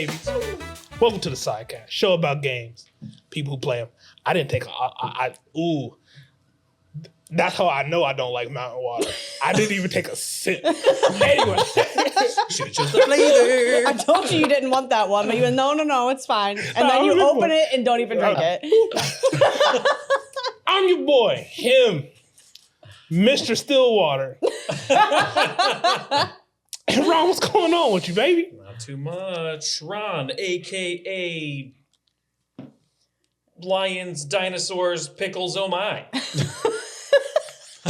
babies? Welcome to the SydeQuest, show about games, people who play them. I didn't take that's how I know I don't like mountain water. I didn't even take a sip. Anyway. Should've chose the flavor. I told you didn't want that one, but you went, no, it's fine. And then you open it and don't even drink it. I'm your boy, him, Mr. Stillwater. And Ron, what's going on with you, baby? Not too much. Ron, a.k.a. Lions, Dinosaurs, Pickles, oh my.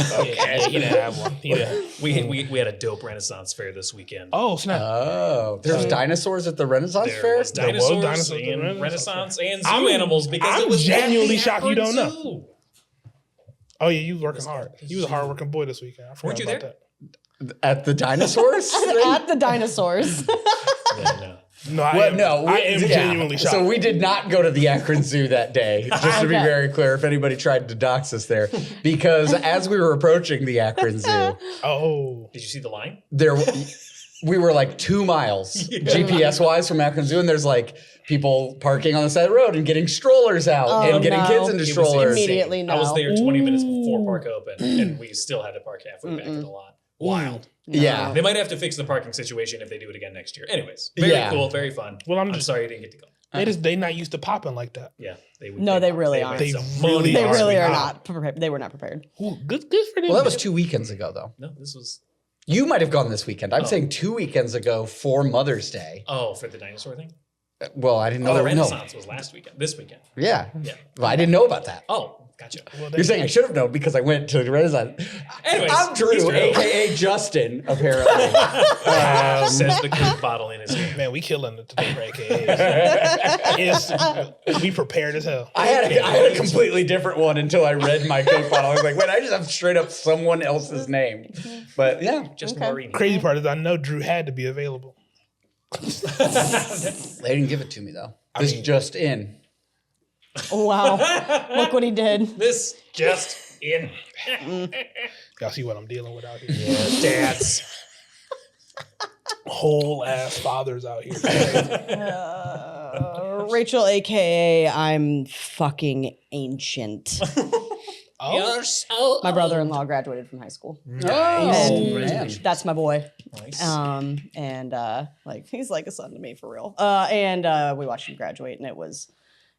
Okay. Yeah, he didn't have one. We had a dope Renaissance fair this weekend. Oh, snap. Oh, there's dinosaurs at the Renaissance There fair? was dinosaurs and Renaissance and zoo animals because it was genuinely at the shocked you don't know. zoo. Oh, yeah, you was working hard. You was a hard-working boy this weekend. I forgot Weren't you about there? that. At the dinosaurs? At the dinosaurs. Yeah, no. No, I am genuinely shocked. So we did not go to the Akron Zoo that day, just to be Okay. very clear if anybody tried to dox us there. Because as we were approaching the Akron Zoo, Oh. Did you see the line? we were like 2 miles GPS-wise from Akron Zoo, and there's like people parking on the side of the road and getting strollers out and getting kids into It was strollers. insane. Immediately no. I was there 20 minutes before park open, and we still had to park halfway back in the lot. Wild. Yeah. They might have to fix the parking situation if they do it again next year. Anyways, very cool, very fun. Well, I'm sorry you didn't get to go. They not used to popping like that. Yeah, they would. No, they really aren't. They really They are. really are Wow. not prepared. They were not prepared. Ooh, good for them. Well, that was 2 weekends ago, though. No, this was. You might have gone this weekend. I'm saying 2 weekends ago for Mother's Day. Oh, for the dinosaur thing? Well, I didn't know Oh, there was Renaissance was last weekend. This weekend. Yeah. Yeah. Well, I didn't know about that. Oh, gotcha. Well, You're saying I should have known because I went to the Renaissance. Anyways, I'm Drew, Easter egg. a.k.a. Justin, apparently. Says the Coke bottle in his hand. Man, we killing it today for AKAs. We prepared as hell. I had a completely different one until I read my Coke bottle. I was like, wait, I just have straight up someone else's name. But yeah. Just Marini. Crazy part is I know Drew had to be available. They didn't give it to me, though. This just in. Oh, wow. Look what he did. This just in. Y'all see what I'm dealing with out here? Yeah, dads. Whole ass fathers out here. Rachel, a.k.a. I'm fucking ancient. You're so My brother-in-law graduated from high school. Oh, And man. that's my boy. nice. And he's like a son to me for real. And we watched him graduate, and it was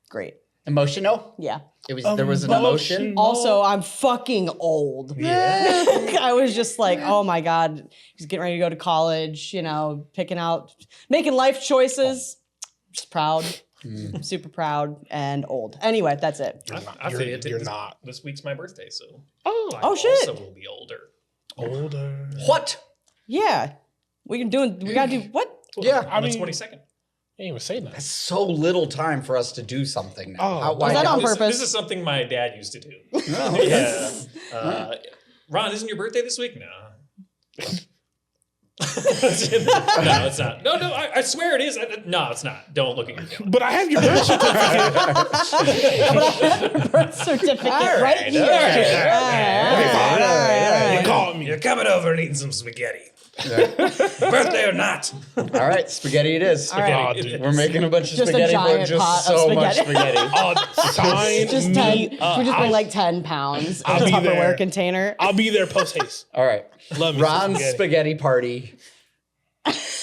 great. Emotional? Yeah. There was an emotion. Also, I'm fucking old. Yeah. I was just like, oh my God, he's getting ready to go to college, making life choices. Just proud, super proud, and old. Anyway, that's it. I feel it. You're not. This week's my birthday, so Oh, Oh, shit. also will be older. older. What? Yeah. We gotta do what? Yeah, On the mean- 22nd. I didn't even say that. That's so little time for us to do something now. Oh. Why Was that now? on This- purpose? This is something my dad used to do. No. Yeah. Ron, isn't your birthday this week? No. No, it's not. No, I swear it is. No, it's not. Don't look at your calendar. But I have your birth certificate. Birth certificate right here. All right. You called me. You're coming over and eating some spaghetti. Birthday or not. All right, spaghetti it is. All right. Oh, dude. We're making a bunch of Just a spaghetti giant for just pot of so much spaghetti. spaghetti. Sign Just me 10. up. We just bring like 10 pounds in a I'll be Tupperware there. container. I'll be there post haste. All right. Love me some Ron's spaghetti party.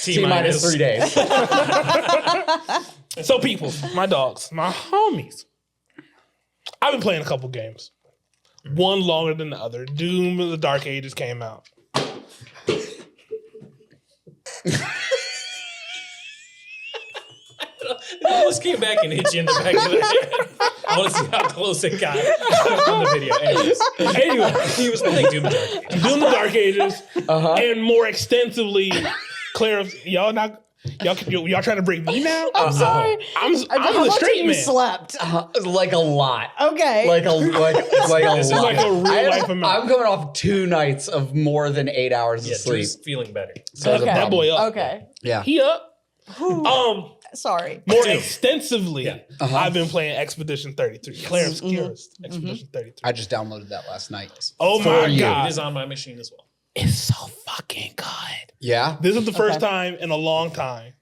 T-minus 3 days. So people, my dogs, my homies. I've been playing a couple games. One longer than the other. Doom of the Dark Ages came out. It almost came back and hit you in the back of the head. I want to see how close it got on the video. Anyway, he was playing Doom of the Dark Ages. Doom the Dark Ages, and more extensively, y'all trying to break me now? I'm sorry. I'm How the much straight you man. slept? Like a lot. Okay. Like a lot. This is like a real life amount. I'm coming off 2 nights of more than 8 hours Yeah, of sleep. Drew's feeling better. So there's a Okay. That problem. boy up. Okay. Yeah. He up. Sorry. More Doom. extensively, Yeah. I've been playing Expedition 33. Claire Obscura's Expedition 33. I just downloaded that last night. Oh For my you. It God. is on my machine as well. It's so fucking good. Yeah. This is the first time in a long time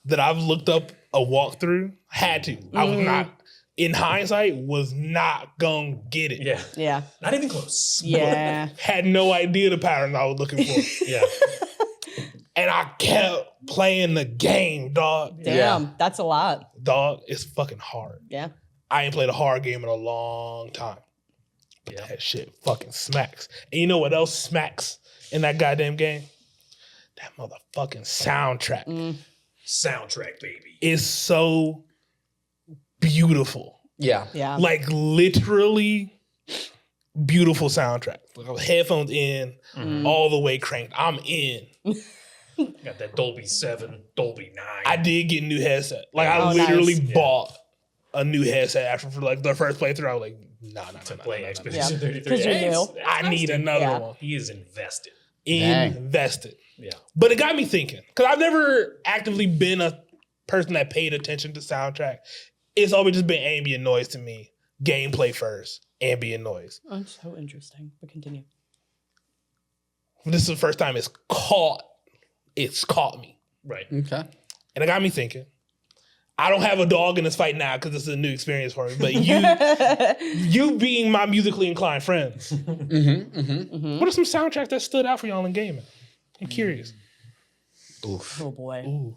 that I've looked up a walkthrough. Had to. I was not, in hindsight, was not gonna get it. Yeah. Yeah. Not even close. Yeah. Had no idea the pattern I was looking for. Yeah. And I kept playing the game, dog. Damn. That's a lot. Dog, it's fucking hard. Yeah. I ain't played a hard game in a long time. But that shit fucking smacks. And you know what else smacks in that goddamn game? That motherfucking soundtrack. Soundtrack, baby. Is so beautiful. Yeah. Yeah. Like literally beautiful soundtrack. Like headphones in, all the way cranked. I'm in. Got that Dolby 7, Dolby 9. I did get a new headset. Like I Oh, literally nice. bought a new headset after for like the first playthrough. I was like, nah. play Yeah. Expedition 33. 'Cause you're Hey, new. it's I need another Yeah. one. He is invested. Dang. Invested. Yeah. But it got me thinking, because I've never actively been a person that paid attention to soundtrack. It's always just been ambient noise to me. Gameplay first, ambient noise. Oh, so interesting. But continue. This is the first time it's caught me. Right. Okay. And it got me thinking. I don't have a dog in this fight now because this is a new experience for me. But you being my musically inclined friends, what are some soundtracks that stood out for y'all in gaming? I'm curious. Oh boy. Ooh,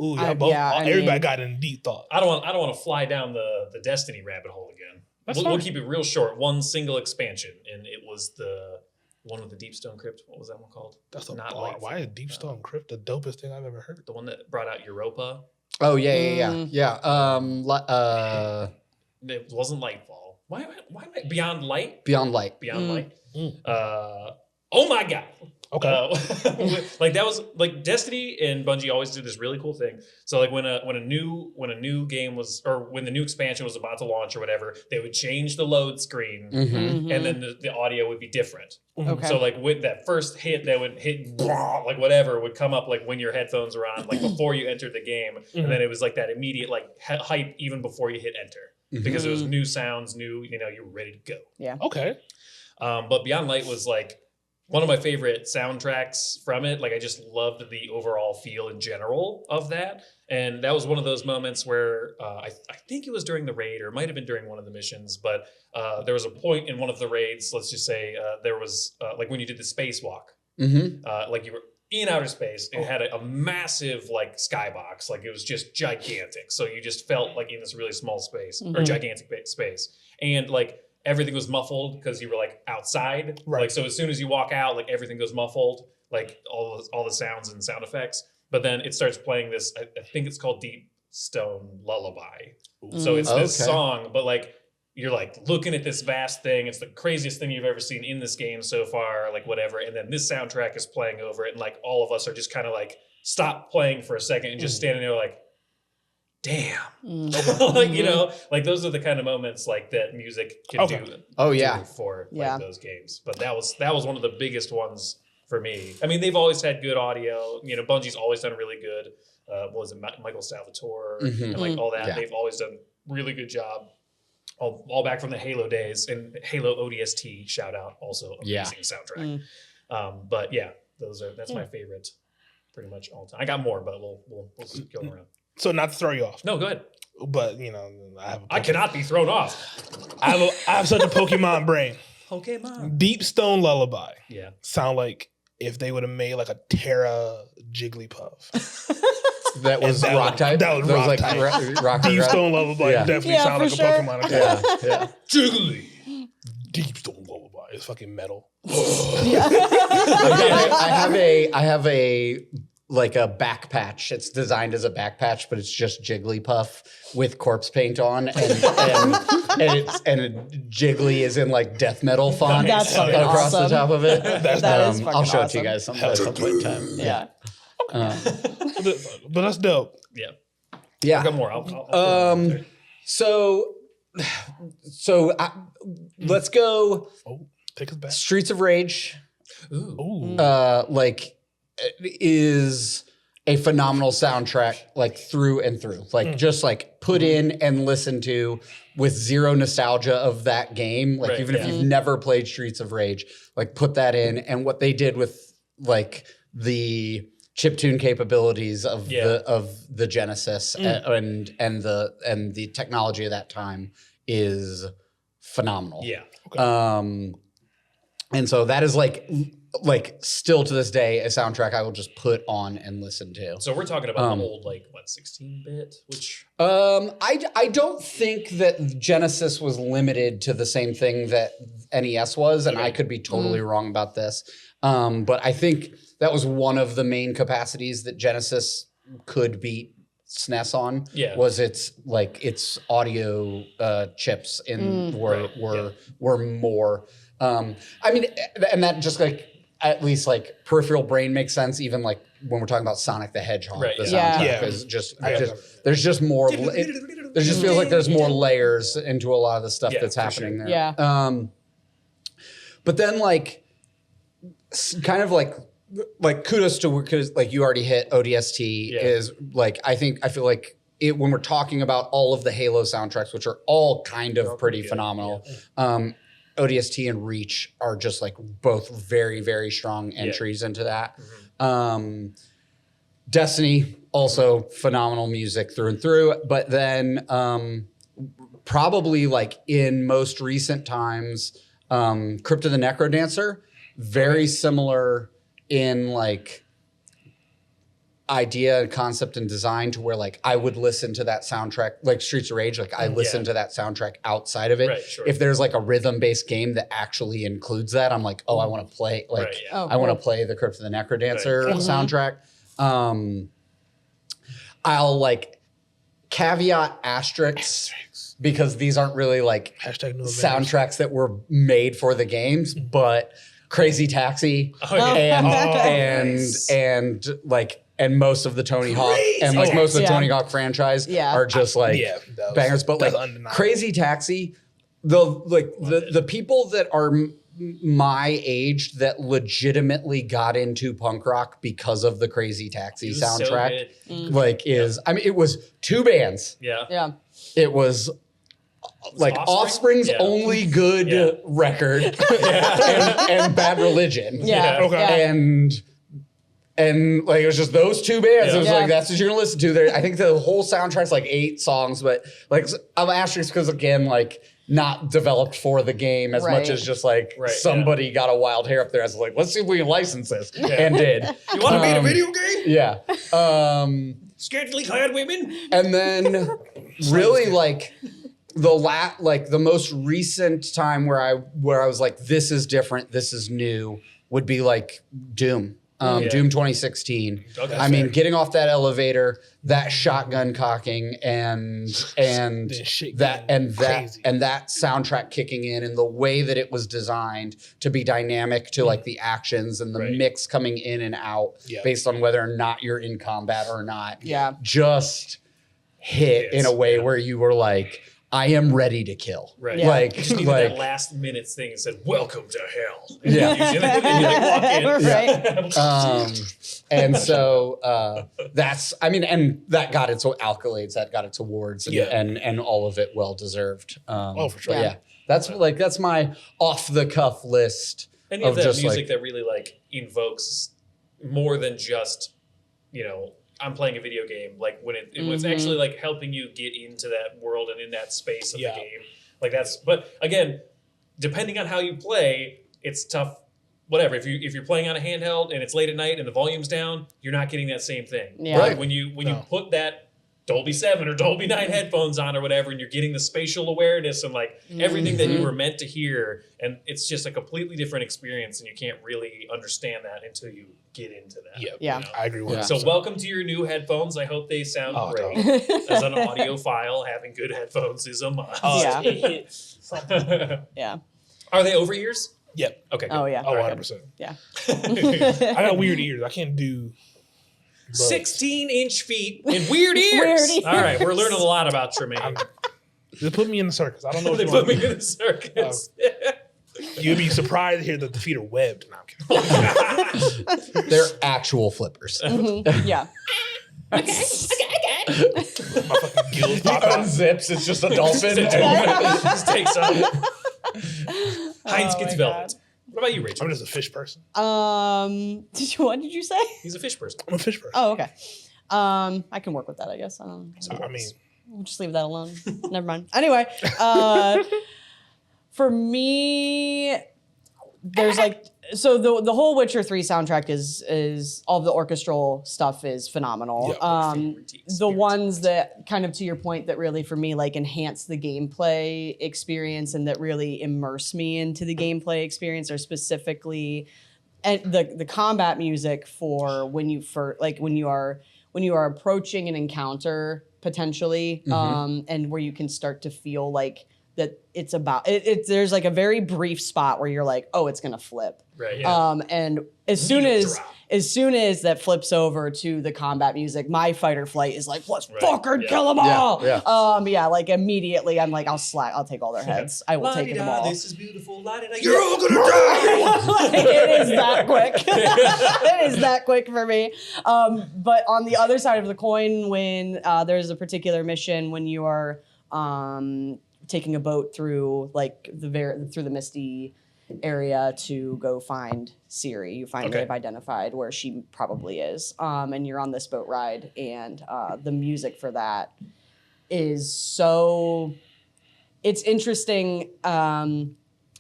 Ooh, y'all both. I Everybody mean- got in deep thought. I don't want to fly down the Destiny rabbit hole again. That's We'll fine. keep it real short. One single expansion, and it was the one with the Deep Stone Crypt. What was that one called? That's a Not bar. like- Why is Deep Stone Crypt the dopest thing I've ever heard? The one that brought out Europa. Oh yeah. It wasn't Lightfall. Why am I Beyond Light? Beyond Light. Beyond Light. Mm. Oh my god. Okay. Like that was like Destiny and Bungie always did this really cool thing. So like when a new game was, or when the new expansion was about to launch or whatever, they would change the load screen Mm-hmm. and then the audio would be different. Okay. So like with that first hit that would hit like whatever would come up like when your headphones were on, like before you entered the game, and then it was like that immediate like hype even before you hit enter because it was new sounds, new, you know, you were ready to go. Okay. But Beyond Light was like one of my favorite soundtracks from it. Like I just loved the overall feel in general of that. And that was one of those moments where I think it was during the raid, or it might have been during one of the missions, but there was a point in one of the raids, let's just say there was like when you did the spacewalk, like you were in outer space, it had a massive like skybox, like it was just gigantic. So you just felt like in this really small space or gigantic space. And like everything was muffled because you were like outside. Right. Like, so as soon as you walk out, like everything goes muffled, like all the sounds and sound effects. But then it starts playing this, I think it's called Deep Stone Lullaby. So it's this Okay. song, but like you're like looking at this vast thing. It's the craziest thing you've ever seen in this game so far, like whatever. And then this soundtrack is playing over it. And like all of us are just kind of like stop playing for a second and just standing there like, damn. Like, you know, like those are the kind of moments like that music can do. Oh, yeah. do for Yeah. like those games. But that was one of the biggest ones for me. I mean, they've always had good audio. You know, Bungie's always done really good. What was it, Michael Salvatore and like all that. Yeah. They've always done really good job. All back from the Halo days, and Halo ODST shout out, also amazing soundtrack. But yeah, that's my favorite, pretty much all time. I got more, but we'll keep going around. So not to throw you off, No, go ahead. but you know, I cannot be thrown off. I have such a Pokemon brain. Pokemon. Deep Stone Lullaby Yeah. sound like if they would have made like a Terra Jigglypuff. That was that rock was- type. that was rock like type. rock Deep rock. Stone Lullaby Yeah. definitely Yeah, sound like for a sure. Pokemon attack. Yeah. Jiggly. Deep Stone Lullaby. It's fucking metal. I have a like a back patch. It's designed as a back patch, but it's just Jigglypuff with corpse paint on, and Jiggly is in like death metal font That's fucking across awesome. the top of it. That is fucking I'll show it to awesome. you guys some point in time. Yeah. But that's dope. Yeah. Yeah. I got more. I'll So let's go Oh, take us back. Streets of Rage. Ooh. Like is a phenomenal soundtrack, like through and through. Like just like put in and listen to with zero nostalgia of that game. Like Right, even if yeah. you've never played Streets of Rage, like put that in. And what they did with like the chiptune capabilities of Yeah. the Genesis and the technology of that time is phenomenal. Yeah. And so that is like still to this day a soundtrack I will just put on and listen to. So we're talking about the old, like, what, 16-bit? Which I don't think that Genesis was limited to the same thing that NES was, and I could be totally wrong about this. But I think that was one of the main capacities that Genesis could beat SNES on. Yeah. Was its audio chips were more. I mean, and that just like at least like peripheral brain makes sense. Even like when we're talking about Sonic the Hedgehog, Right, the yeah. soundtrack is just there's just more. There just feels like there's more layers into a lot of the stuff that's happening there. Yeah. But then like kind of like kudos to because like you already hit ODST is like I feel like when we're talking about all of the Halo soundtracks, which are all kind of pretty phenomenal. ODST and Reach are just like both very, very strong entries into that. Destiny, also phenomenal music through and through. But then probably like in most recent times, Crypt of the Necrodancer, very similar in like idea, concept, and design to where like I would listen to that soundtrack, like Streets of Rage, like I listen to that soundtrack outside of it. Right, sure. If there's like a rhythm-based game that actually includes that, I'm like, oh, I want to play like I want to play the Crypt of the Necrodancer soundtrack. I'll like caveat asterisks because these aren't really like soundtracks that were made for the games, but Crazy Taxi and most of the Tony Hawk and like most of the Tony Hawk franchise are just like bangers. But like Crazy Taxi, the people that are my age that legitimately got into punk rock because of the Crazy Taxi soundtrack, I mean, it was two bands. Yeah. It was like Offspring's only good record and Bad Religion. And like it was just those two bands. It was like that's what you're gonna listen to. There, I think the whole soundtrack's like 8 songs, but like I'm asterisk because again, like not developed for the game as much as just like somebody got a wild hair up there as like, let's see if we can license this and did. You want to be in a video game? Yeah. Scantily clad women. And then really like the most recent time where I was like, this is different, this is new, would be like Doom. Doom 2016. I mean, getting off that elevator, that shotgun cocking, and that soundtrack kicking in, and the way that it was designed to be dynamic to like the actions and the mix coming in and out based on whether or not you're in combat or not. Just hit in a way where you were like, I am ready to kill. Right. Yeah. Like that last minutes thing and said, "Welcome to hell." Yeah. And so that's, I mean, and that got its accolades, that got its awards, and all of it well deserved. For sure. Yeah. That's my off the cuff list. Any of that music that really like invokes more than just, I'm playing a video game, like when it was actually like helping you get into that world and in that space of the game. Like but again, depending on how you play, it's tough. Whatever. If you're playing on a handheld and it's late at night and the volume's down, you're not getting that same thing. Yeah. Right? When you put that Dolby 7 or Dolby 9 headphones on or whatever, and you're getting the spatial awareness and like everything that you were meant to hear, and it's just a completely different experience, and you can't really understand that until you get into that. Yeah. I agree with that. So welcome to your new headphones. I hope they sound great. As an audiophile, having good headphones is a must. Yeah. Are they over ears? Yep. Okay. Oh, yeah. Oh, 100%. Yeah. I got weird ears. I can't do 16-inch feet and weird ears. Weird ears. All right, we're learning a lot about Tremayne. Just put me in the circus. I don't know what They you put want. me in the circus. You'd be surprised to hear that the feet are webbed. No, I'm kidding. They're actual flippers. Yeah. My fucking gills pop out. Unzips, it's just a dolphin. Just takes off. Heinz gets velvet. What about you, Rachel? I'm just a fish person. What did you say? He's a fish person. I'm a fish person. Oh, okay. I can work with that, I guess. I mean, We'll just leave that alone. Never mind. Anyway, for me, there's like so the whole Witcher 3 soundtrack is all of the orchestral stuff is phenomenal. The ones that kind of to your point that really for me like enhance the gameplay experience and that really immerse me into the gameplay experience are specifically and the combat music for when you are approaching an encounter potentially and where you can start to feel like that it's about it. There's like a very brief spot where you're like, oh, it's gonna flip. Right. Yeah. And as soon as that flips over to the combat music, my fight or flight is like, let's fucking kill them all. Yeah. Like immediately I'm like, I'll take all their heads. I will take them all. This is beautiful. You're all gonna die. It is that quick. It is that quick for me. But on the other side of the coin, when there's a particular mission when you are taking a boat through like through the misty area to go find Ciri. You finally have identified where she probably is. And you're on this boat ride and the music for that is so it's interesting.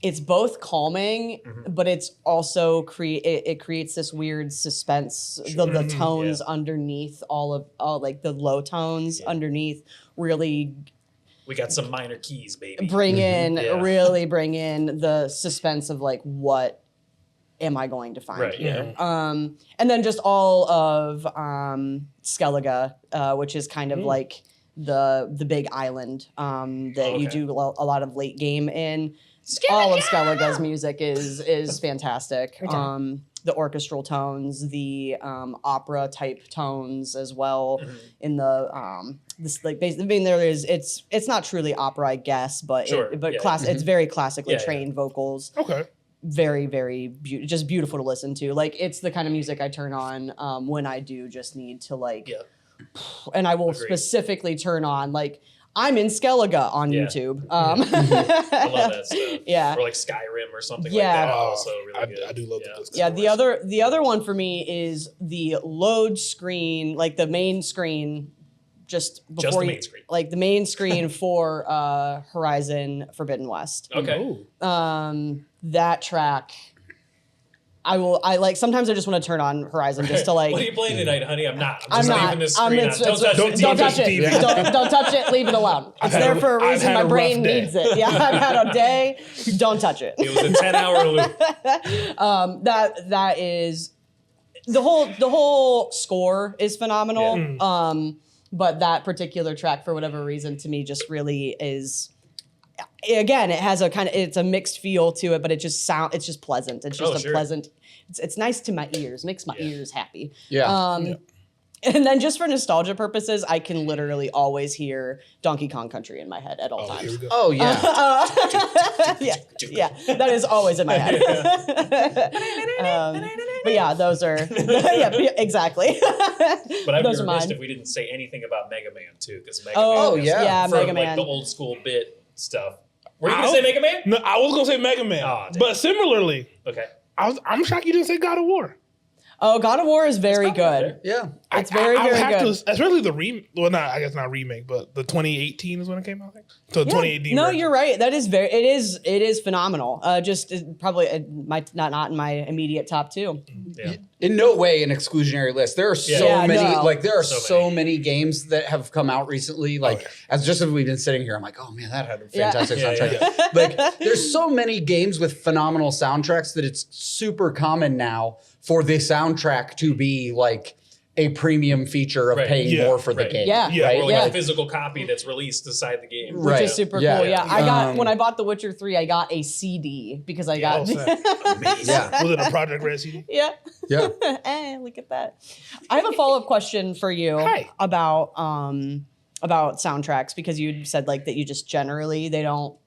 It's both calming, but it's also it creates this weird suspense. The tones underneath all like the low tones underneath really we got some minor keys, baby. Really bring in the suspense of like, what am I going to find here? And then just all of Skellige, which is kind of like the big island that you do a lot of late game in. All of Skellige's music is fantastic. The orchestral tones, the opera type tones as well. In the this like I mean there is it's not truly opera I guess, but it's very classically trained vocals. Okay. Very very just beautiful to listen to. Like it's the kind of music I turn on when I do just need to like. And I will specifically turn on like. I'm in Skellige on YouTube. I love that stuff. Yeah. Or like Skyrim or something like that. Also really good. I do love that. Yeah, the other one for me is the load screen, like the main screen just before the main screen. Like the main screen for Horizon Forbidden West. Okay. That track I like sometimes I just want to turn on Horizon just to like. What are you playing tonight, honey? I'm not. I'm not. Leaving this screen on. Don't touch it. Don't touch it. Leave it alone. It's there for a reason. My brain needs it. Yeah, I've had a day. Don't touch it. It was a 10-hour loop. That is the whole score is phenomenal. Yeah. But that particular track, for whatever reason, to me just really is. Again, it has it's a mixed feel to it, but it's just pleasant. It's just pleasant. It's nice to my ears. Makes my ears happy. And then just for nostalgia purposes, I can literally always hear Donkey Kong Country in my head at all times. Oh yeah. Yeah, that is always in my head. But yeah, those are exactly. But I'd be remiss if we didn't say anything about Mega Man too, because Mega Man from Mega Man. Like the old school bit stuff. Were you gonna say Mega Man? No, I was gonna say Mega Man. But similarly, I'm shocked you didn't say God of War. Oh, God of War is very good. Yeah, it's very good. Especially the I guess not remake, but the 2018 is when it came out. I think. So 2018. No, version. You're right. That is it is phenomenal. Just probably not in my immediate top two. Yeah. In no way an exclusionary list. There are so many games that have come out recently. Like as we've been sitting here, I'm like, oh man, that had a fantastic soundtrack. Like there's so many games with phenomenal soundtracks that it's super common now for the soundtrack to be like a premium feature of paying more for the game. Or like a physical copy that's released inside the game. Which is super cool. I got when I bought The Witcher 3, I got a CD because I got Was it a Project Red CD? Yeah. Look at that. I have a follow-up question for you about soundtracks because you said like that you just generally they don't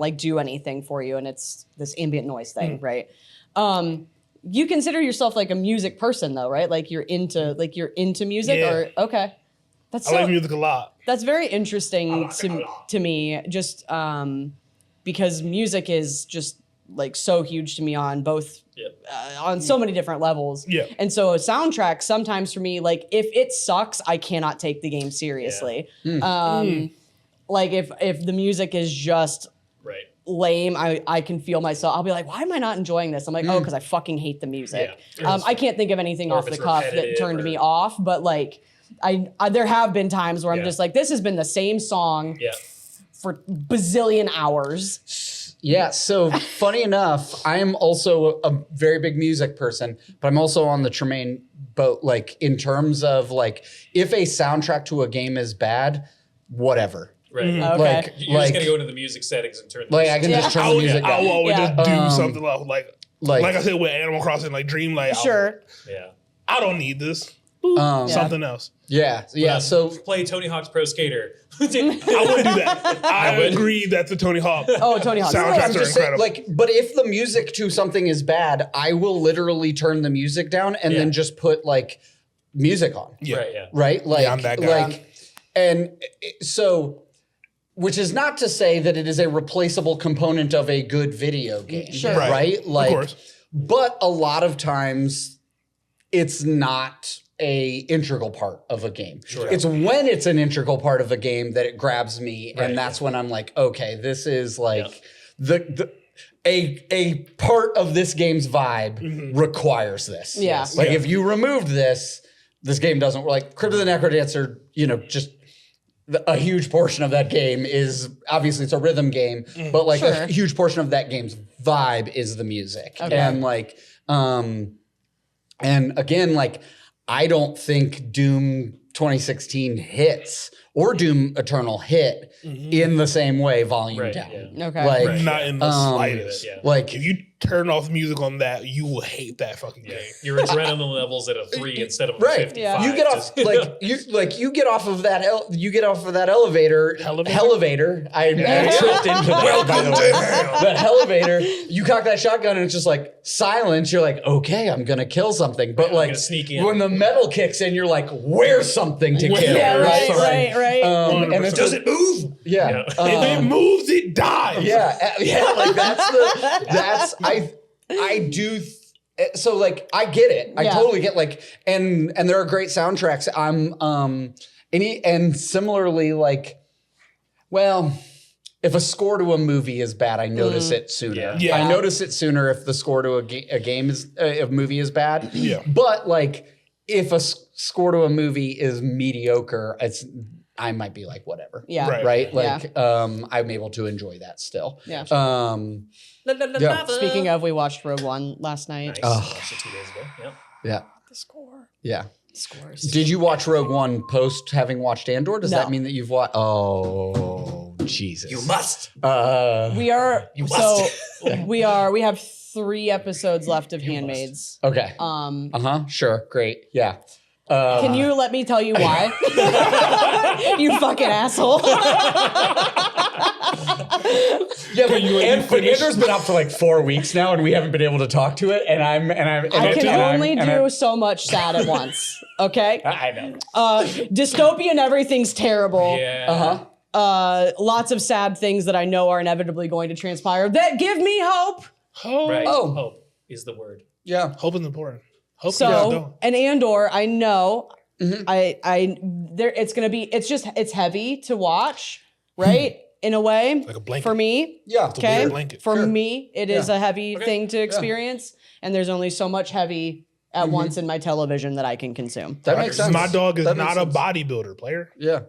like do anything for you and it's this ambient noise thing, right? You consider yourself like a music person though, right? Like you're into music or okay. I like music a lot. That's very interesting to me just because music is just like so huge to me on both Yep. on so many different levels. Yeah. And so a soundtrack sometimes for me, like if it sucks, I cannot take the game seriously. Like if the music is just Right. lame, I can feel myself. I'll be like, why am I not enjoying this? I'm like, oh, because I fucking hate the music. Yeah. I can't think of anything Or off if the it's cuff that repetitive turned or- me off, but like I there have been times where I'm Yeah. just like, this has been the same song Yeah. for bazillion hours. Yeah, so funny enough, I am also a very big music person, but I'm also on the Tremayne boat, like in terms of like, if a soundtrack to a game is bad, whatever. Right. Okay. Like, You're just gonna go into the music settings and turn. The like I can Yeah. just turn I the will, music I will down. always Yeah. just do something like I said with Animal Crossing, like Dreamlight. Sure. Yeah. I don't need this. Yeah. Something else. Yeah, so play Tony Hawk's Pro Skater. I wouldn't do that. I would. agree that the Tony Hawk. Oh, Tony Hawk. Soundtracks I'm are just saying, incredible. like, but if the music to something is bad, I will literally turn the music down and then just put like music on. Yeah. Right. Yeah. Right? Like, I'm that guy. like, and so, which is not to say that it is a replaceable component of a good video game. Sure. Right? Like, of course. but a lot of times it's not a integral part of a game. Sure. It's when it's an integral part of a game that it grabs me, Right, and that's when I'm like, okay, this is like a part of this game's vibe requires this. Yeah. Like Yeah. if you removed this game doesn't work. Like Crypt of the Necrodancer, just a huge portion of that game is obviously it's a rhythm game, but like Sure. a huge portion of that game's vibe is the music. Okay. And like, and again, like I don't think Doom 2016 hits or Doom Eternal hit in the same way volume Right, down. yeah. Okay. Like, Right. Not in the slightest. Yeah. like If you turn off music on that, you will hate that fucking Yeah. game. Your adrenaline levels at a 3 instead of a right. 55. Yeah. You get off you get off of that elevator. Elevator? I tripped into that, by the way. The elevator, you cock that shotgun and it's just like silence. You're like, okay, I'm gonna kill something. But I'm like gonna sneak in. when the metal kicks in, you're like, where's something to kill? Yeah, right, Right. right. And it's Does just, it move? yeah. Yeah. If it moves, it dies. Yeah, like I do. So like I get it. I Yeah. totally get like and there are great soundtracks. And similarly like, well, if a score to a movie is bad, I notice it sooner. Yeah. Yeah. I notice it sooner if the score to a game is a movie is bad. Yeah. But like if a score to a movie is mediocre, I might be like whatever. Yeah. Right. Right? Yeah. Like I'm able to enjoy that still. Yeah. Yeah. Speaking of, we watched Rogue One last night. Nice. Watched it 2 days ago. Yeah. Yeah. The score. Yeah. Scores. Did you watch Rogue One post having watched Andor? Does No. that mean that you've watched? Oh, Jesus. You must. We are You so must. we have 3 episodes left of Handmaids. Okay. Sure. Great. Yeah. Can you let me tell you why? You fucking asshole. Yeah, but Andor's been out for like 4 weeks now, and we haven't been able to talk to it. And I can only do so much sad at once. Okay. I know. Dystopian everything's terrible. Yeah. Lots of sad things that I know are inevitably going to transpire that give me hope. Oh, Right. Oh. Hope is the word. Yeah. Hope is important. Hope is So going. an Andor, I know, it's heavy to watch, right? In a way, Like a blanket. for me. Yeah. It's a Okay. weird blanket. For Sure. me, it is a heavy thing to experience, and there's only so much heavy at once in my television that I can consume. That makes sense. My dog is That makes not a sense. bodybuilder player. Yeah.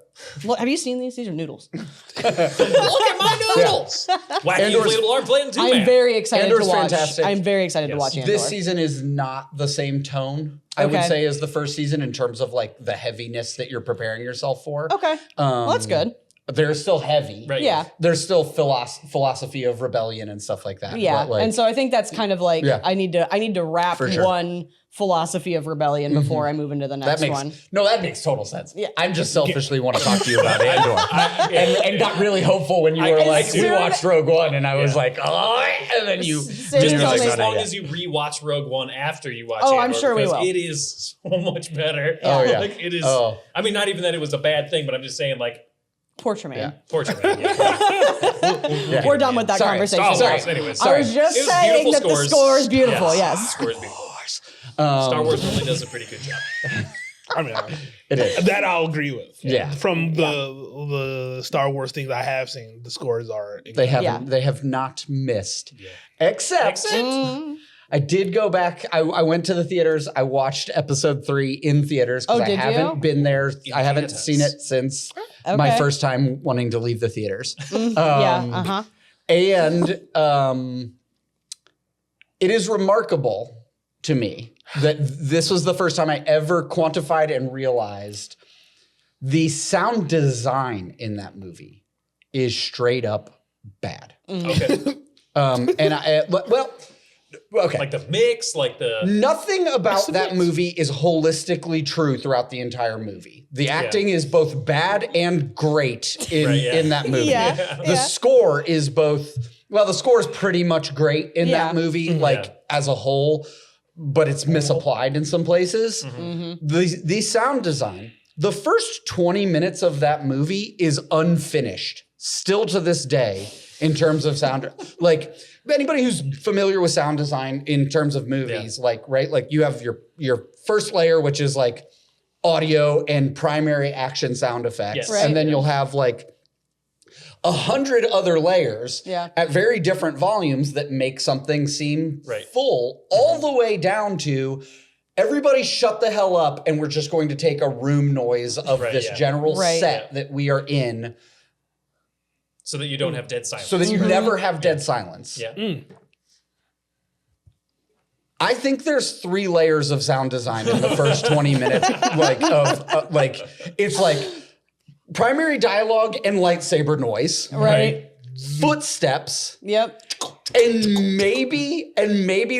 Look, have you seen these? These are noodles. Look at my noodles. Wacky Andor's- inflatable arm playing 2 I'm man. very excited Andor's to watch. fantastic. I'm very excited to Yes. watch Andor. This season is not the same tone, I would Okay. say, as the first season in terms of like the heaviness that you're preparing yourself for. Okay. Well, that's good. They're still heavy. Right. Yeah. There's still philosophy of rebellion and stuff like that. Yeah. But, like, And so I think that's kind of like Yeah. I need to wrap For sure. one philosophy of rebellion before I move into the next that makes one. that makes total sense. Yeah. I'm just selfishly want to talk to you about Andor, and got really hopeful when you were I like, see. we watched Rogue One, and I was Yeah. like, oh, and then you Just Just tell as me- long as you rewatch Rogue One after you watch Oh, Andor, I'm sure we because will. It is so much better. Oh, yeah. Like it is. Oh. I mean, not even that it was a bad thing, but I'm just saying like Poor Tremayne. Yeah. Fortunately, Yeah. We're done with that Sorry. conversation. Star Wars, Sorry. anyways. I was just It was saying beautiful that the scores. score is beautiful. Yes. Score is beautiful. Star Wars really does a pretty good job. I mean, It is. that I'll agree with. Yeah. From the Star Wars things I have seen, the scores are. They haven't. Yeah. They have not missed. Yeah. Except I did go back. I went to the theaters. I watched episode 3 in theaters because Oh, I did haven't you? been there. I haven't theaters. seen it since Okay. my first time wanting to leave the theaters. Yeah. And it is remarkable to me that this was the first time I ever quantified and realized the sound design in that movie is straight up bad. Okay. Okay. Like the mix, like the Nothing about that movie is holistically true throughout the entire movie. The acting is both bad and great in that movie. Yeah. The score is both, well, the score is pretty much great in that movie, like as a whole, but it's misapplied in some places. The sound design, the first 20 minutes of that movie is unfinished, still to this day, in terms of sound. Like, anybody who's familiar with sound design in terms of movies, like you have your first layer, which is like audio and primary action sound effects. Yes. Right. And then you'll have like 100 other layers at very different volumes that make something seem full, all the way down to everybody shut the hell up and we're just going to take a room noise of this general set that we are in. So that you don't have dead silence. So that you never have dead silence. Yeah. I think there's 3 layers of sound design in the first 20 minutes. It's like primary dialogue and lightsaber noise, Right. footsteps, Yep. and maybe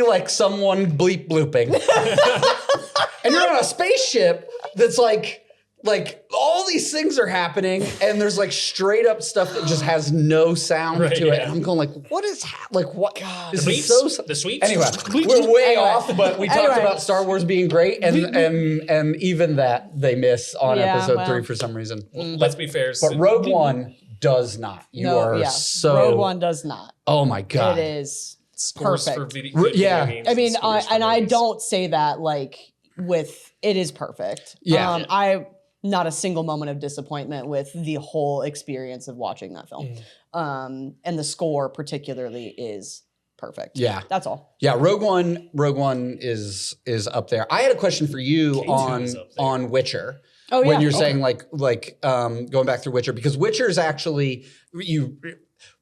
like someone bleep blooping. And you're on a spaceship that's like all these things are happening, and there's like straight up stuff that just has no sound to it. And I'm going like, what is what? God, this is so. The sweeps. Anyway, we're way off, but we talked about Star Wars being great, and even that they miss on episode 3 for some reason. Let's be fair. But Rogue One does not. You are so. Rogue One does not. Oh my God. It is scores perfect. for video Yeah. games. I mean, scores for I movies. don't say that like with it is perfect. Yeah. I not a single moment of disappointment with the whole experience of watching that film. And the score particularly is perfect. Yeah. That's all. Yeah, Rogue One is up there. I had a question for you on Witcher. Oh, yeah. When you're saying like going back through Witcher, because Witcher is actually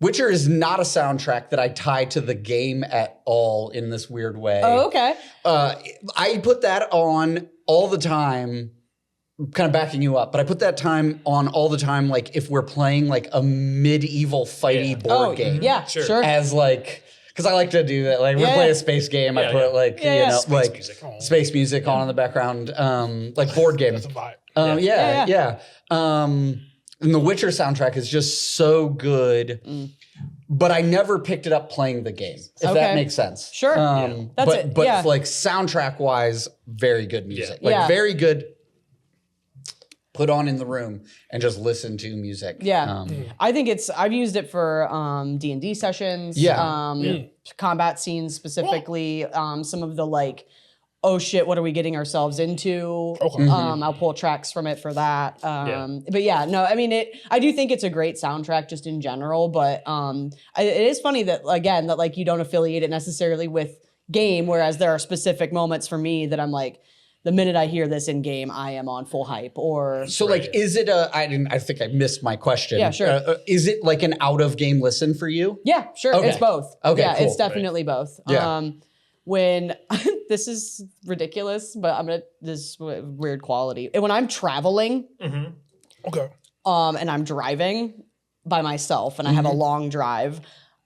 Witcher is not a soundtrack that I tie to the game at all in this weird way. Oh, okay. I put that on all the time, kind of backing you up, but I put that time on all the time, like if we're playing like a medieval fighty board game. Yeah, Sure. sure. As like, because I like to do that. Like, we're playing a space game. I put like, Space music. space music on in the background, like board game. That's a vibe. And the Witcher soundtrack is just so good. But I never picked it up playing the game, if that makes sense. Sure. That's it. But Yeah. like soundtrack wise, very good music. Yeah. Like very good. Put on in the room and just listen to music. Yeah. I think I've used it for D&D sessions. Combat scenes specifically. Some of the like, oh shit, what are we getting ourselves into? Okay. I'll pull tracks from it for that. But yeah, no, I mean, I do think it's a great soundtrack just in general, but it is funny that, again, that like you don't affiliate it necessarily with game, whereas there are specific moments for me that I'm like, the minute I hear this in game, I am on full hype. Or So like, is it I think I missed my question. Yeah, sure. Is it like an out of game listen for you? yeah, sure, Okay. it's both. Okay, yeah, cool. it's definitely both. Yeah. When this is ridiculous, but this is weird quality. And when I'm traveling, Okay. and I'm driving by myself, and I have a Mm-hmm. long drive,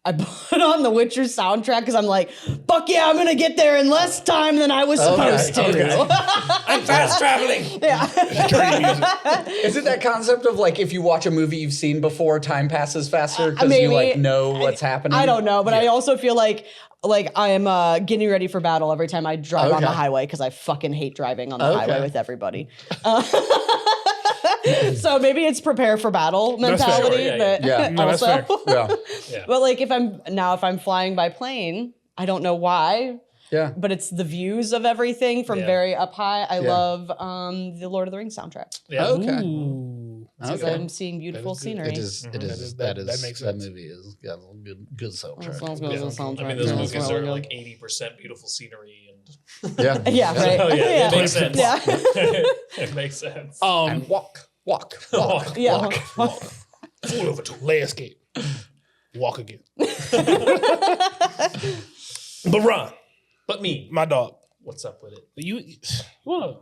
I put on the Witcher soundtrack because I'm like, fuck yeah, I'm gonna get there in less time than I was supposed to. I'm fast traveling. Is it that concept of like if you watch a movie you've seen before, time passes faster because you Maybe. like know what's happening? I don't know, but I also feel like I am getting ready for battle every time I drive on the Okay. highway because I fucking hate driving on the highway with everybody. So maybe it's prepare for battle That's fair. mentality. Sure, That yeah. No, that's also. fair. Yeah. But like if I'm flying by plane, I don't know why, Yeah. but it's the views of everything from Yeah. very up high. I Yeah. love the Lord of the Rings soundtrack. Yeah. Okay. Ooh. Because Okay. I'm seeing beautiful That is good. scenery. It is. It is. That That makes that sense. movie is got a good soundtrack. Sounds good, Yeah. soundtrack. I mean, those Yeah, movies it's are really like 80% beautiful scenery, and Yeah. Yeah, right. oh, yeah, it makes Yeah. sense. Yeah. It makes sense. And walk. Yeah. Pull over to landscape. Walk again. But Ron, But me, my dog, what's up with it? you wanna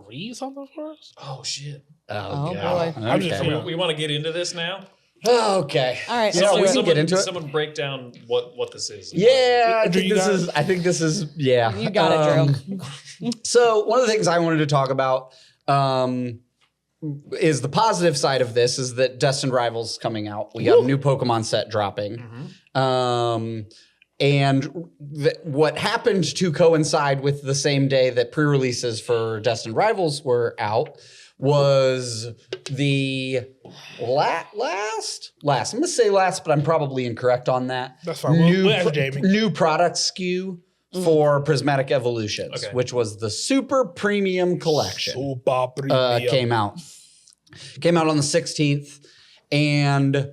read something for us? Oh shit! Oh, God. boy. I'm just- Okay. We want to get into this now. Okay. All right, Yeah, let's we do can it. get into it. Someone break down what this is. Yeah, Drew, you got it? I think this is. Yeah, You got it, Drew. So one of the things I wanted to talk about is the positive side of this is that Destined Rivals is coming out. We got a new Pokemon set dropping. And what happened to coincide with the same day that pre-releases for Destined Rivals were out was the last. I'm gonna say last, but I'm probably incorrect on that. That's fine. We'll ask Jamie. New product SKU for Prismatic Evolutions, Okay. which was the Super Premium Collection. Super premium. Came out on the 16th, and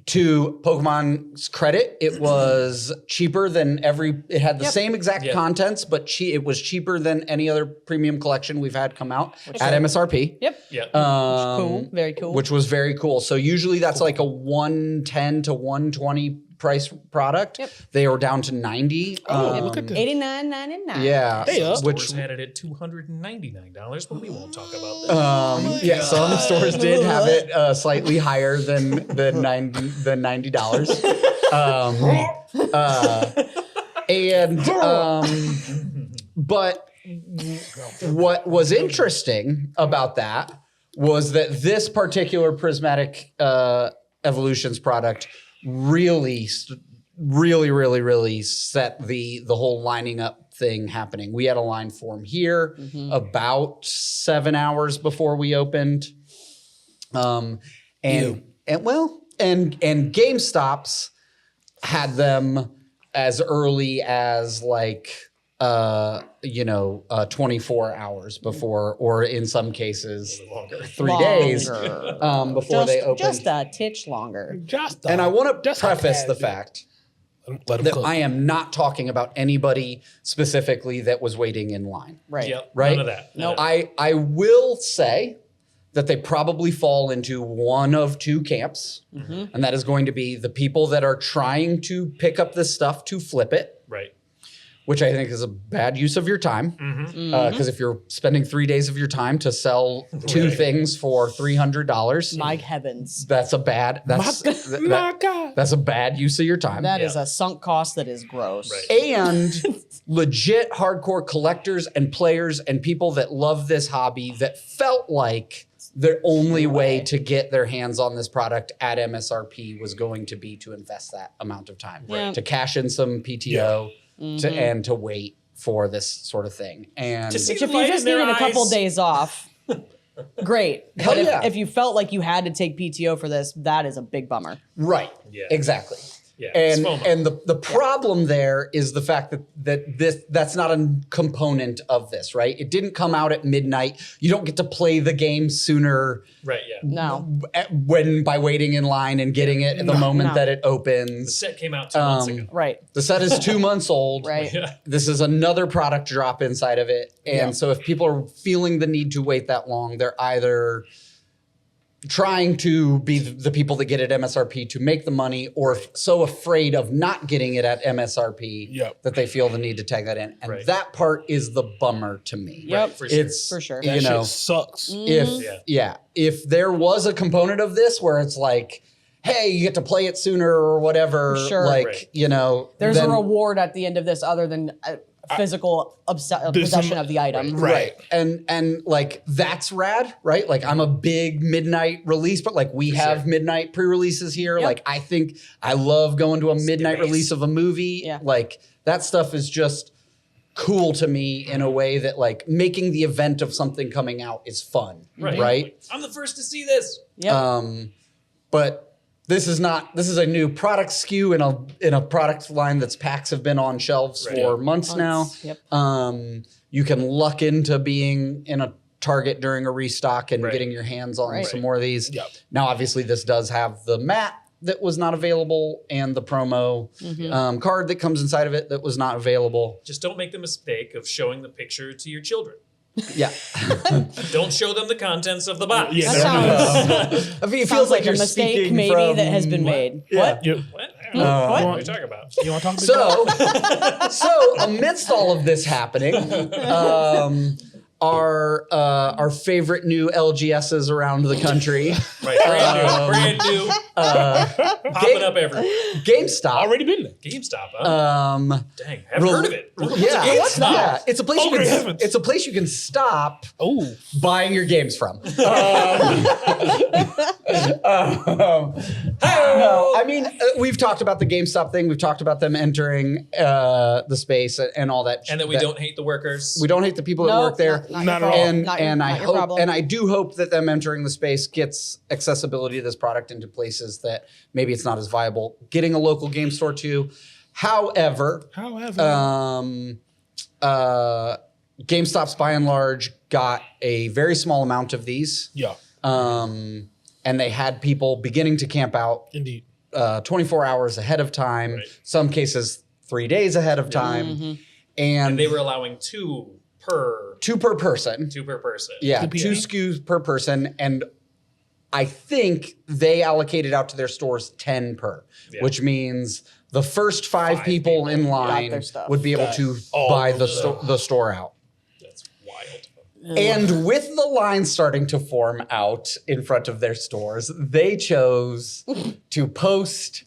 to Pokemon's credit, it was cheaper than it had the same exact Yep. contents, but it was cheaper than any other premium collection we've had come out at Okay. MSRP. Yep. Yeah. Cool. Very cool. Which was very cool. So usually that's like a 110 to 120 price product. Yep. They were down to 90. Oh, look at this. $89.99. Yeah. They up. Which Stores had it at $299, but we won't talk about this. yeah, some stores did have it slightly higher than $90. But what was interesting about that was that this particular Prismatic Evolutions product really set the whole lining up thing happening. We had a line form here about 7 hours before we opened. And GameStops had them as early as 24 hours before, or in some cases, 3 days before they opened. Just a titch longer. And I want to just preface a the tad fact Let him that cook. I am not talking about anybody specifically that was waiting in line. Right. Yep. Right? None of that. Nope. I will say that they probably fall into one of two camps, and that is going to be the people that are trying to pick up this stuff to flip it, Right. which I think is a bad use of your time. Because if you're spending 3 days of your time to sell two things for $300, My heavens. that's a bad. That's My God. that's a bad use of your time. That is a sunk cost that is gross. Right. And legit hardcore collectors and players and people that love this hobby that felt like the only way to get their hands on this product at MSRP was going to be to invest that amount of time, Right. to cash in some PTO and to wait for this sort of thing. And To see Which if light you in just their needed a couple eyes. days off, great. Hell But yeah. if you felt like you had to take PTO for this, that is a big bummer. right, Yeah. exactly. Yeah. it's FOMO. And the problem there is the fact that's not a component of this, right? It didn't come out at midnight. You don't get to play the game sooner right. Yeah. No. by waiting in line and getting it at the moment No. that it The opens. set came out 2 months ago. Right. The set is 2 months old. Right. Yeah. This is another product drop inside of it. And so if people are feeling the need to wait that long, they're either trying to be the people that get it at MSRP to make the money, or so afraid of not getting it at MSRP Yep. that they feel the need to tag that in. And Right. that part is the bummer to me. Yep. Right, for sure. It's For sure. That you know, shit sucks. if there was a component of this where it's like, hey, you get to play it sooner or whatever, Sure. like, Right. you know, There's then- a reward at the end of this other than physical possession of the item. Right. And like that's rad, right? Like I'm a big midnight release, but like we have midnight pre-releases here. Yep. Like I think I love going to a midnight base. release of a movie. Yeah. Like that stuff is just cool to me in a way that like making the event of something coming out is fun, right? I'm the first to see this. Yep. But this is a new product SKU in a product line that's packs have been on shelves for months now. Yep. You can luck into being in a Target during a restock and getting your hands on some more of these. Yep. Now, obviously, this does have the mat that was not available and the promo card that comes inside of it that was not available. Just don't make the mistake of showing the picture to your children. Yeah. Don't show them the contents of the box. Yeah, That sounds, I mean, it sounds feels like you're a mistake speaking maybe from- that has been made. Yeah. What? You, What? I don't know. What? What are you talking about? you want to talk about So amidst all of this happening, our favorite new LGSs around the country, Right, brand new, popping up everywhere. GameStop. already been there? GameStop, huh? Dang, haven't heard of it. What's Yeah, a GameStop? yeah, it's a place Oh, great heavens. it's a place you can stop Oh, buying your games from. No, I mean we've talked about the GameStop thing. We've talked about them entering the space and all that. And that we don't hate the workers. We don't hate the people that No, work there. not Not your at all. fault. And Not your- and I not your hope problem. and I do hope that them entering the space gets accessibility to this product into places that maybe it's not as viable. Getting a local game store too. However, GameStop's by and large got a very small amount of these. yeah, And they had people beginning to camp out indeed. 24 hours ahead of time, some cases 3 days ahead of time. And they were allowing two per person. Yeah, 2 2 p.m. SKUs per person. And I think they allocated out to their stores 10 per, which means the first 5 people in line their stuff. would be able to buy the store out. That's wild. And with the line starting to form out in front of their stores, they chose to post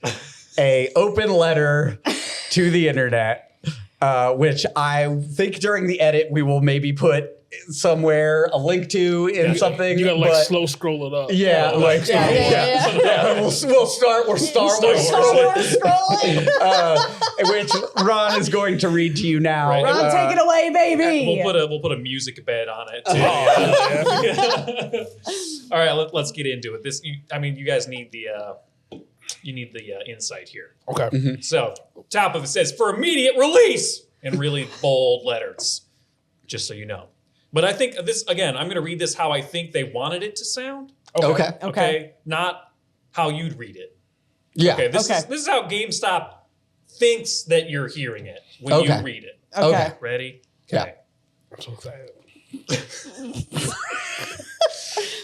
a open letter to the internet, which I think during the edit we will maybe put somewhere a link to in something. You gotta like but- slow scroll it up. Yeah, like Yeah. We'll start. We're scrolling. Which Ron is going to read to you now. Right. Ron, take it away, baby. We'll put a music bed on it too. All right, let's get into it. You guys need the insight here. Okay. So top of it says for immediate release in really bold letters, just so you know. But I think this again. I'm going to read this how I think they wanted it to sound. Okay. Okay. Not how you'd read it. Yeah. Okay. This is how GameStop thinks that you're hearing it when you read it. Okay. Ready? Yeah. Okay. I'm so excited.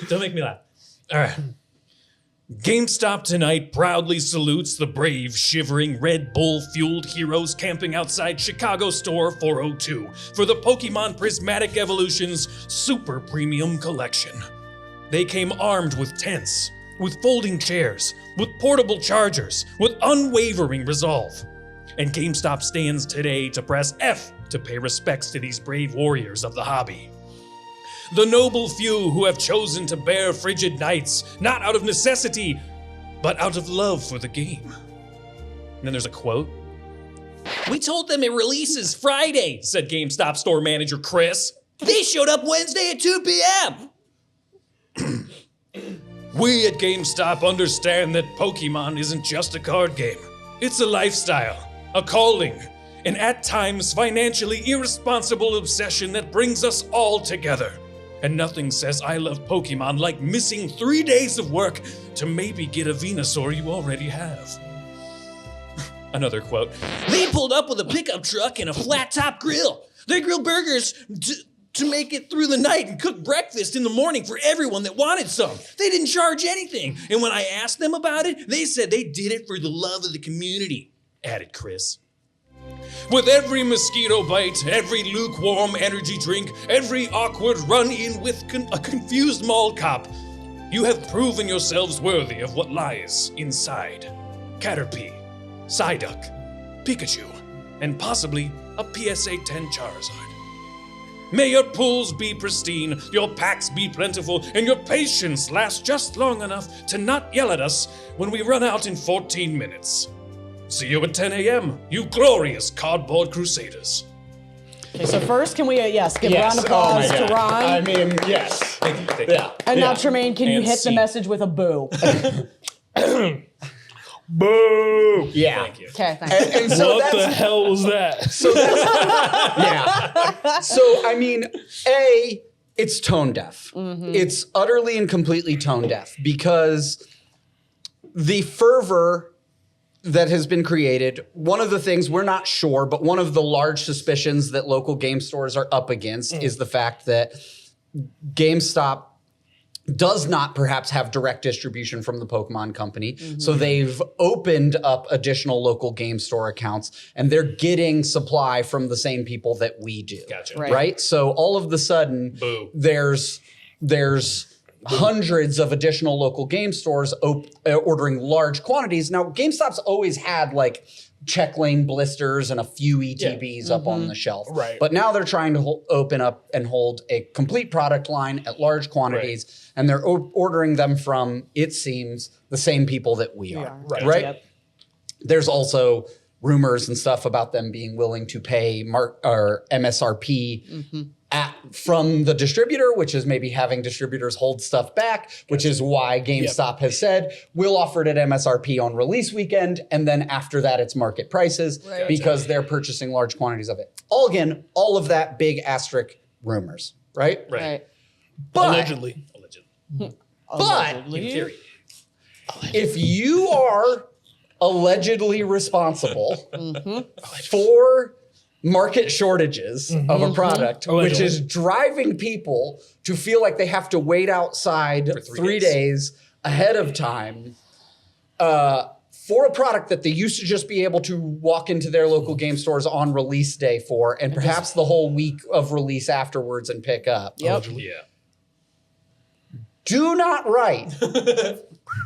Don't make me laugh. All right. GameStop tonight proudly salutes the brave, shivering, Red Bull-fueled heroes camping outside Chicago Store 402 for the Pokemon Prismatic Evolutions Super Premium Collection. They came armed with tents, with folding chairs, with portable chargers, with unwavering resolve. And GameStop stands today to press F to pay respects to these brave warriors of the hobby. The noble few who have chosen to bear frigid nights, not out of necessity, but out of love for the game. And then there's a quote. We told them it releases Friday, said GameStop store manager Chris. They showed up Wednesday at 2 p.m. We at GameStop understand that Pokemon isn't just a card game. It's a lifestyle, a calling, and at times financially irresponsible obsession that brings us all together. And nothing says I love Pokemon like missing 3 days of work to maybe get a Venusaur you already have. Another quote. They pulled up with a pickup truck and a flat top grill. They grilled burgers to make it through the night and cook breakfast in the morning for everyone that wanted some. They didn't charge anything. And when I asked them about it, they said they did it for the love of the community, added Chris. With every mosquito bite, every lukewarm energy drink, every awkward run-in with a confused mall cop, you have proven yourselves worthy of what lies inside. Caterpie, Psyduck, Pikachu, and possibly a PSA 10 Charizard. May your pools be pristine, your packs be plentiful, and your patience last just long enough to not yell at us when we run out in 14 minutes. See you at 10 a.m., you glorious cardboard crusaders. Okay, so first, can we, give a Yes. round of applause Oh my to God. Ron? I mean, yes. Thank you. Thank you. Yeah. And now, Tremayne, can you And hit the C. message with a boo? Boo! Yeah. Thank you. Okay, thanks. And so What the that's hell was that? yeah. So I mean, it's tone deaf. It's utterly and completely tone deaf because the fervor that has been created, one of the things we're not sure, but one of the large suspicions that local game stores are up against is the fact that GameStop does not perhaps have direct distribution from the Pokemon Company. So they've opened up additional local game store accounts and they're getting supply from the same people that we do. Gotcha. Right. So all of the sudden, Boo. there's hundreds of additional local game stores ordering large quantities. Now, GameStop's always had like check lane blisters and a few ETBs up on the shelf. Right. But now they're trying to open up and hold a complete product line at large quantities, and they're ordering them from, it seems, the same people that we are. Right. Yep. There's also rumors and stuff about them being willing to pay MSRP from the distributor, which is maybe having distributors hold stuff back, which is why GameStop has said, we'll offer it at MSRP on release weekend, and then after that it's market prices because they're purchasing large quantities of it. All of that big asterisk rumors, right? Right. But Allegedly. But In theory. if you are allegedly responsible for market shortages of a product, which is driving people to feel like they have to wait outside for 3 days ahead of time for a product that they used to just be able to walk into their local game stores on release day for, and perhaps the whole week of release afterwards and pick up. Yep. Yeah. Do not write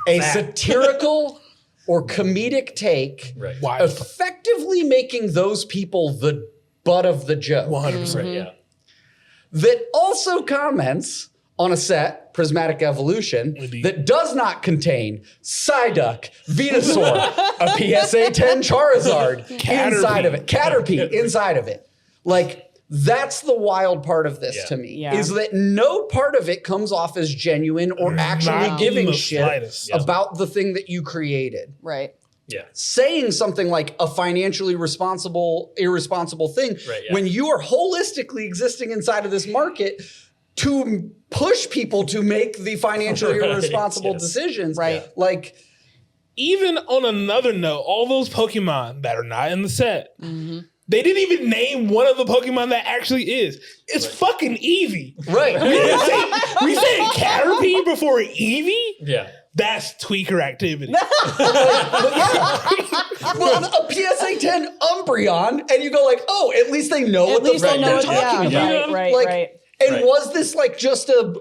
a satirical or comedic take, Right. Why? effectively making those people the butt of the joke. 100%. Right. Yeah. That also comments on a set, Prismatic Evolution, Indeed. that does not contain Psyduck, Venusaur, a PSA 10 Charizard inside of it, Caterpie inside of it. Like, that's the wild part of this to me, Yeah. is that no part of it comes off as genuine or actually Not giving the shit slightest. about the thing that you created. Right. Yeah. Saying something like a financially irresponsible thing Right, yeah. when you are holistically existing inside of this market to push people to make the financially Right, irresponsible yes. decisions. Right. Like, Even on another note, all those Pokemon that are not in the set, they didn't even name one of the Pokemon that actually is. It's fucking Eevee. right. We said Caterpie before Eevee? Yeah. That's tweaker activity. Well, a PSA 10 Umbreon, and you go like, oh, at least they know At what the least they fuck know they're what. talking Yeah. about. Right. Like, Right. And Right. was this like just a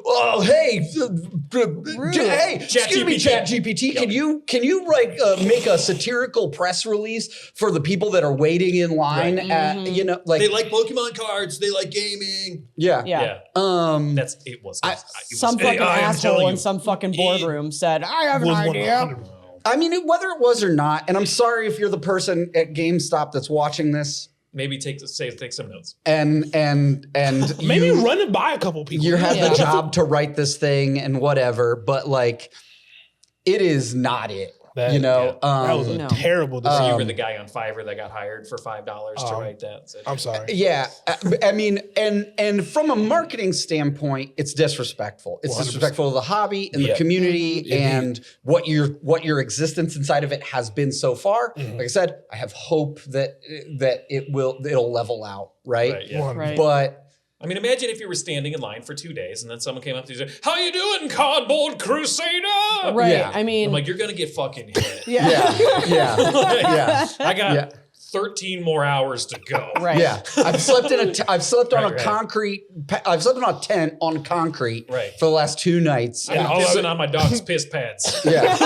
hey, hey, excuse me, ChatGPT, can you like make a satirical press release for the people that are waiting in line at like They like Pokemon cards. They like gaming. yeah. Yeah. That's it was. Some fucking asshole in some fucking boardroom said, "I have an Was idea." 100. I mean, whether it was or not, and I'm sorry if you're the person at GameStop that's watching this, Maybe take some notes. and Maybe you, run it by a couple people. you have Yeah. the job to write this thing and whatever, but like, it is not it. That- That That was a No. terrible So decision. you were the guy on Fiverr that got hired for $5 to write that. So I'm sorry. yeah. I mean, and from a marketing standpoint, it's disrespectful. It's 100%. disrespectful to the hobby and the Yeah. community and what your existence inside of it has been so far. Like I said, I have hope that it'll level out, right? Right, yeah. Right. But I mean, imagine if you were standing in line for 2 days and then someone came up to you and said, "How you doing, Cardboard Crusader?" Right. Yeah. I mean, I'm like, you're gonna get fucking hit. yeah. yeah. I got Yeah. 13 more hours to go. Right. Yeah, I've slept on Right, a right. concrete. I've slept on a tent on concrete Right. for the last 2 nights. I'm pissing on my dog's piss pads. Yeah,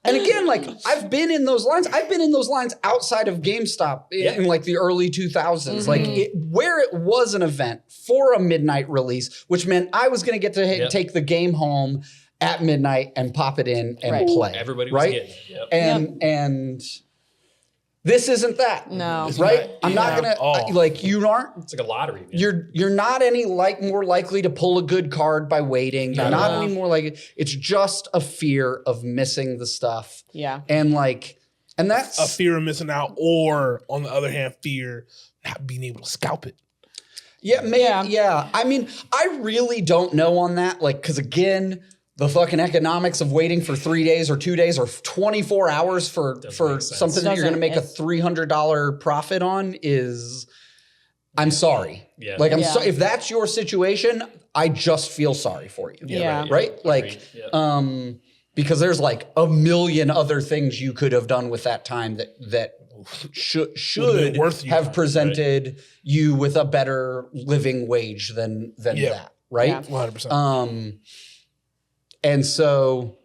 And again, like I've been in those lines. I've been in those lines outside of GameStop in like the early 2000s, like where it was an event for a midnight release, which meant I was going to get to take the game home at midnight and pop it in and Right. play. Everybody was right? getting it. Yep. And This isn't that. No. Right? not- I'm not yeah. gonna Oh. like you aren't. It's like a lottery. Man. You're not any more likely to pull a good card by waiting. You're not No. any more like it's just a fear of missing the stuff. Yeah. And that's A fear of missing out, or on the other hand, fear not being able to scalp it. Yeah, Yeah. yeah. I mean, I really don't know on that. Like, because again, the fucking economics of waiting for 3 days or 2 days or 24 hours for make sense. something that you're going to make a $300 profit on is. I'm sorry. Yeah. Like, I'm Yeah. so if that's your situation, I just feel sorry for you. Yeah. Right? Like, Agreed. because there's like a million other things you could have done with that time that should Would've been worth your have time, presented you with a better living wage than Yeah. that, right? Yeah. 100%. And so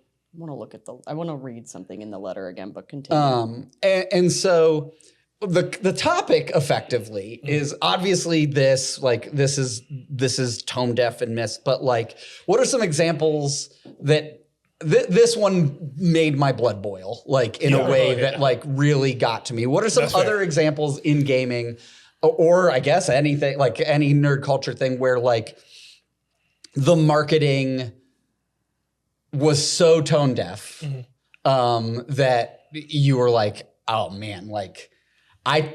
I want to read something in the letter again, but continue. and so the topic effectively is obviously this is tone deaf and missed, but like what are some examples that this one made my blood boil, like in a way that like really got to me. What are some That's fair. other examples in gaming, or I guess anything like any nerd culture thing where like the marketing was so tone deaf that you were like, oh man, like I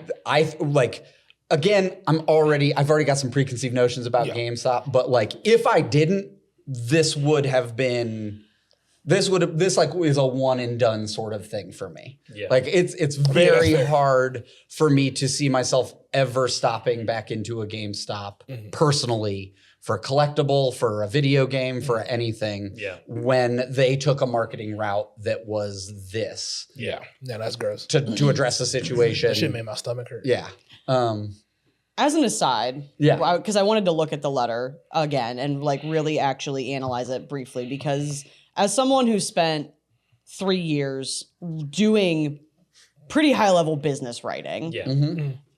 like. Again, I've already got some preconceived notions about GameStop, but like if I didn't, this like is a one and done sort of thing for me. Yeah. Like it's very hard for me to see myself ever stopping back into a GameStop personally for a collectible, for a video game, for anything. Yeah. When they took a marketing route that was this yeah, that's gross. to address the situation. That shit made my stomach hurt. Yeah. As an aside, Yeah. because I wanted to look at the letter again and like really actually analyze it briefly, because as someone who spent 3 years doing pretty high level business writing, Yeah.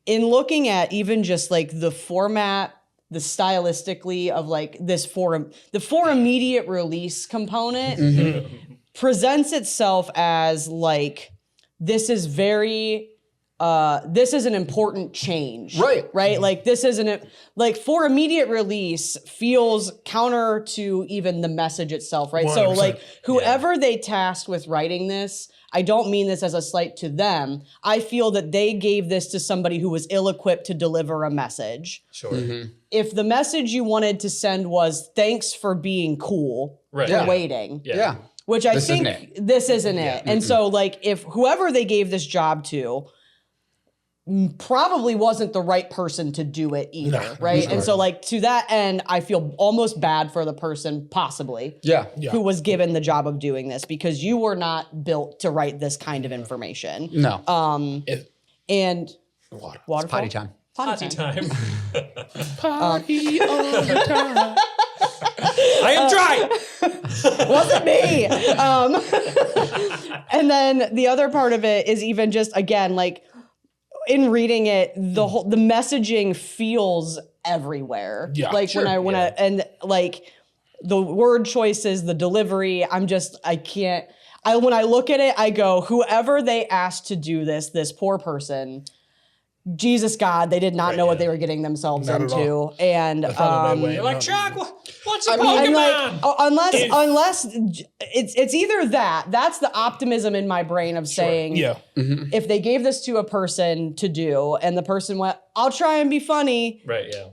in looking at even just like the format, the stylistically of like this the for immediate release component presents itself as like this is an important change. Right. Like this isn't like for immediate release feels counter to even the message itself, right? So 100%. like whoever they tasked with writing this, I don't mean this as a slight to them. I feel that they gave this to somebody who was ill-equipped to deliver a message. Sure. If the message you wanted to send was thanks for being cool Right. for Yeah. waiting. Yeah. Which I This think isn't this isn't it. And so like if whoever they gave this job to probably wasn't the right person to do it either, right? And so like to that end, I feel almost bad for the person possibly Yeah. who was given the job of doing this, because you were not built to write this kind of information. No. And Water. waterfall? Potty time. Party time. Party all the time. I am dry. Wasn't me. And then the other part of it is even just again like in reading it, the messaging feels everywhere. Yeah, like sure. when I and like the word choices, the delivery. When I look at it, I go, whoever they asked to do this poor person. Jesus God, they did not know what they were getting themselves Not at into, all. and That's not a bad way. You're like, Chuck, what's a and Pokemon? like, unless it's either that's the optimism in my brain of saying, Yeah. if they gave this to a person to do, and the person went, I'll try and be funny, Right, yeah.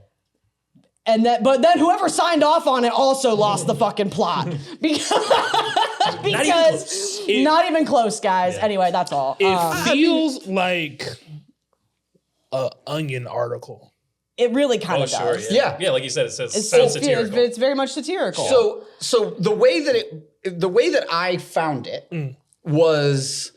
but then whoever signed off on it also lost the fucking plot because not even close, guys. Yeah. Anyway, that's all. It feels like a Onion article. It really kind of Sure, does. yeah. Yeah, like you said, it sounds It's satirical. it's very much satirical. So the way that I found it was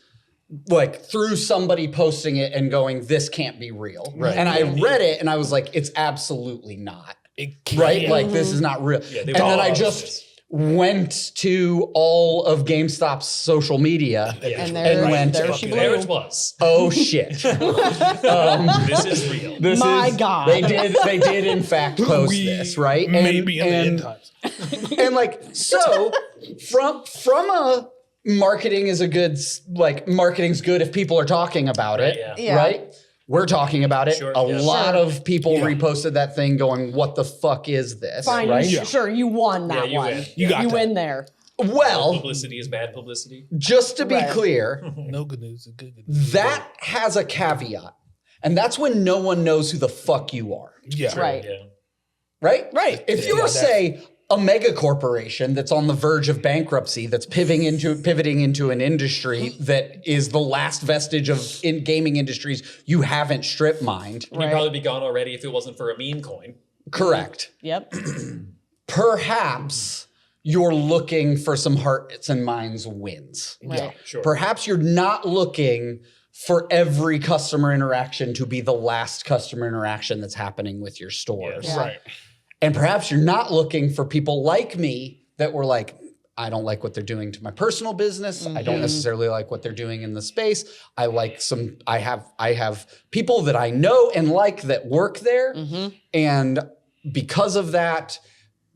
like through somebody posting it and going, this can't be real. Right. And I read it and I was like, it's absolutely not. It can't. Right? Like this is not real. Yeah, and then I just went to all of GameStop's social media and went, there she blew. There it was. oh shit. This is real. My God. They did in fact post this, right? Maybe in the end times. And like so from marketing is marketing's good if people are talking about it, Yeah. right? We're talking about it. Sure, A yeah. lot of people reposted that thing going, what the fuck is this, Fine, right? sure, you won that you one. win. You got You that. win there. Well, Publicity is bad publicity. just to be Right. clear, No good news is good news. that has a caveat. And that's when no one knows who the fuck you are, Yeah. Right. Yeah. right? Right. If you're, say, a mega corporation that's on the verge of bankruptcy, that's pivoting into an industry that is the last vestige of in gaming industries you haven't strip mined. You'd probably be gone already if it wasn't for a meme coin. Correct. Yep. Perhaps you're looking for some hearts and minds wins. Right. Sure. Perhaps you're not looking for every customer interaction to be the last customer interaction that's happening with your stores. Yeah. Right. And perhaps you're not looking for people like me that were like, I don't like what they're doing to my personal business. I don't necessarily like what they're doing in the space. I have people that I know and like that work there. And because of that,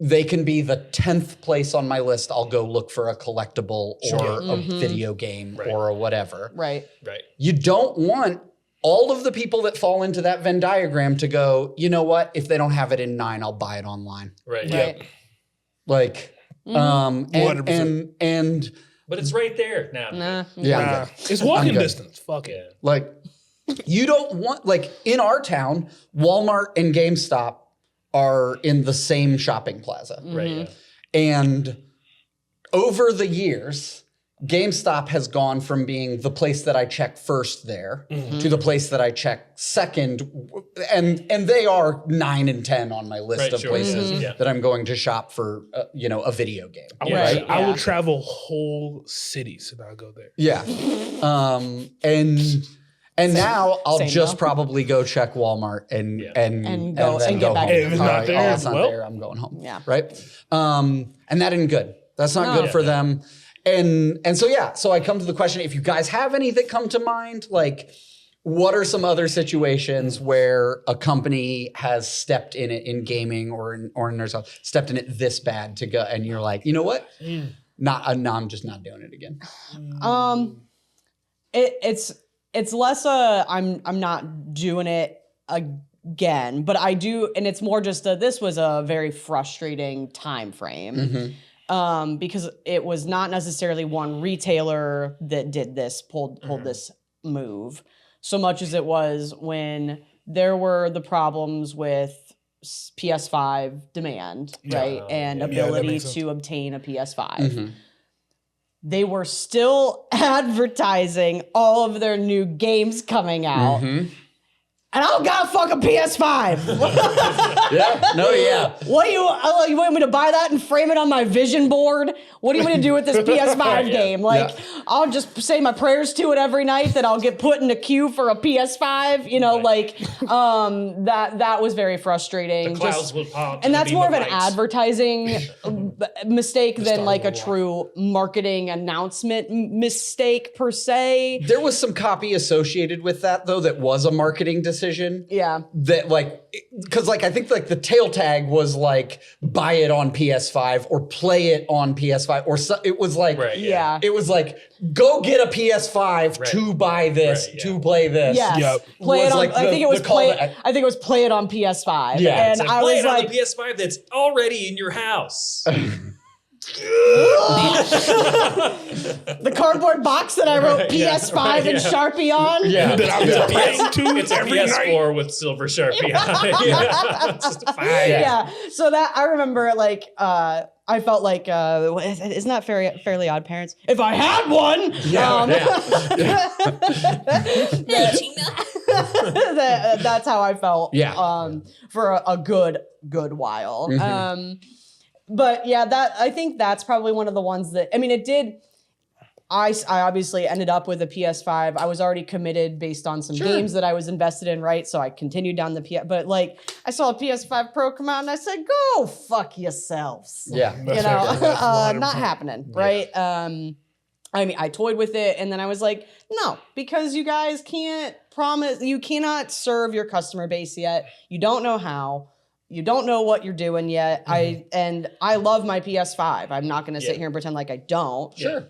they can be the 10th place on my list. I'll go look for a collectible or a video game or a whatever. Right. Right. You don't want all of the people that fall into that Venn diagram to go, you know what? If they don't have it in 9, I'll buy it online. Right. Right. Like, and 100%. But it's right there now. Nah. yeah, I'm Nah, good. it's walking I'm good. distance. Fuck it. Yeah. Like, you don't want, like, in our town, Walmart and GameStop are in the same shopping plaza. Right. Yeah. And over the years, GameStop has gone from being the place that I check first there to the place that I check second. And they are 9 and 10 on my list Right, of sure. places Yeah. that I'm going to shop for, a video game. I will, Right, I yeah. will travel whole cities if I go there. Yeah. And now I'll Same just though. probably go check Walmart and Yeah. And go- then and get back home. If it's not All right, there, it's not well- there, I'm going home. Yeah. Right. And that isn't good. That's not No. good for them. And so yeah, so I come to the question, if you guys have any that come to mind, like what are some other situations where a company has stepped in it in gaming or in their stuff, stepped in it this bad to go and you're like, you know what? No, I'm just not doing it again. It's less I'm not doing it again, but I do, and it's more just this was a very frustrating time frame. Because it was not necessarily one retailer that did this, pulled this move, so much as it was when there were the problems with PS5 demand, right, and that ability makes sense. to obtain a PS5. They were still advertising all of their new games coming out. And I don't got a fucking PS5. Yeah. No, yeah. What do you want me to buy that and frame it on my vision board? What do you want me to do with this PS5 game? Like, I'll just say my prayers to it every night that I'll get put in a queue for a PS5. That was very frustrating. The clouds will part. And the that's beam more of an light. advertising mistake than like a Star true marketing announcement mistake per se. There was some copy associated with that though that was a marketing decision. Yeah. That because I think the tail tag was like buy it on PS5 or play it on PS5 or so, it was like Right. Yeah. it was like go get a PS5 Right. to buy this Right, yeah. to play this. Yes. Yep. Play Was it on. like I think it the was call play. to- I think it was play it on PS5. Yeah. and It's like, I play was it on like, the PS5 that's already in your house. the cardboard box that I wrote PS5 and Sharpie on. Yeah. That I'm just playing to It's a every night. PS4 with silver Sharpie on it. Yeah. It's just fine. Yeah. So that I remember, I felt like, isn't that Fairly Odd Parents? If I had one, that's how I felt. Yeah. For a good while. But yeah, I think that's probably one of the ones that, I mean, it did. I obviously ended up with a PS5. I was already committed based on some games that I was invested in, right? So I continued down the PS. But I saw a PS5 Pro come out, and I said, "Go fuck yourselves." Yeah. You know, not happening, right? I mean, I toyed with it, and then I was like, no, because you guys can't promise, you cannot serve your customer base yet. You don't know how. You don't know what you're doing yet. I love my PS5. I'm not going to sit here and pretend like I don't. Sure.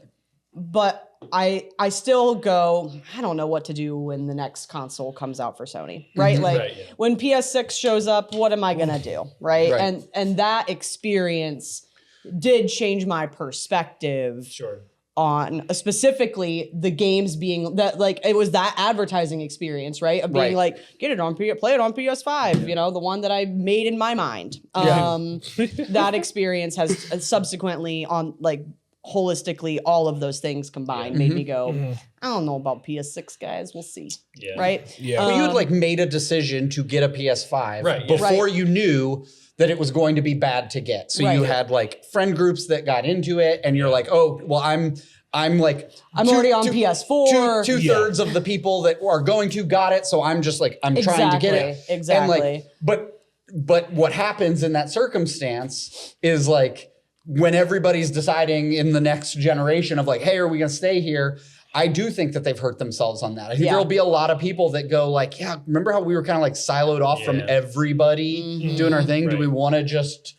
but I still go, I don't know what to do when the next console comes out for Sony, right? Like Right, yeah. when PS6 shows up, what am I gonna do, right? Right. And that experience did change my perspective Sure. on specifically the games being that, like, it was that advertising experience, right? Of being Right. like, get it on play it on PS5, you know, the one that I made in my mind. Yeah. That experience has subsequently on like holistically all of those things combined made me go, I don't know about PS6 guys, we'll see. Yeah. Right? Yeah. But you had like made a decision to get a PS5 Right, yeah. before you knew that it was going to be bad to get. So you Right. had like friend groups that got into it, and you're like, oh, well, I'm like I'm already on PS4. Two-thirds of the people that are going to got it, so I'm just like I'm trying to get it. Exactly. And like, but what happens in that circumstance is like when everybody's deciding in the next generation of like, hey, are we gonna stay here? I do think that they've hurt themselves on that. I think Yeah. there'll be a lot of people that go like, yeah, remember how we were kind of like siloed off from Yeah. everybody doing our thing? Do Right. we want to just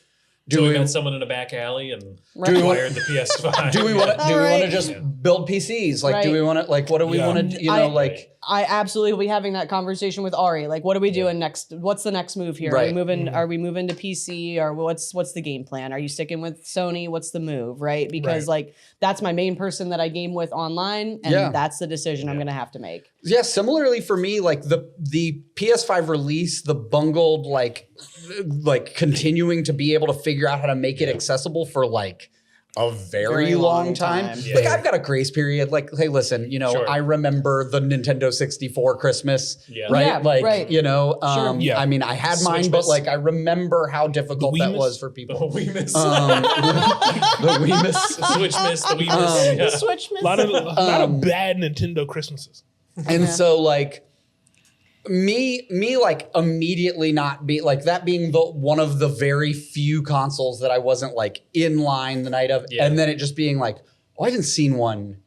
So we met someone in a back alley and Right. Do we acquired the PS5. do we want to Alright. just build PCs? Like, do Right. we want to like what do we Yeah. want to you know like I absolutely will be having that conversation with Ari. Like, what are we doing next? What's the next move here? Are we Right. moving? Are we moving to PC? Or what's the game plan? Are you sticking with Sony? What's the move? Right? Because Right. like that's my main person that I game with online, and Yeah. that's the decision I'm gonna have to make. Yeah, similarly for me, like the PS5 release, the bungled like continuing to be able to figure out how to make it accessible for like a very long time. Yeah. Like I've got a grace period. Like, hey, listen, you know, Sure. I remember the Nintendo 64 Christmas, Yeah. right? Yeah, like, right. you know, Sure. Yeah. I mean, I had mine, Switch but miss. like I remember how difficult The that Wii was miss? for The people. Wii miss. The Wii miss. The Switch miss. The Wii miss. Yeah. Switch A lot of bad Nintendo Christmases. And so like me like immediately not be like that being the one of the very few consoles that I wasn't like in line the night of, Yeah. and then it just being like, oh, I haven't seen one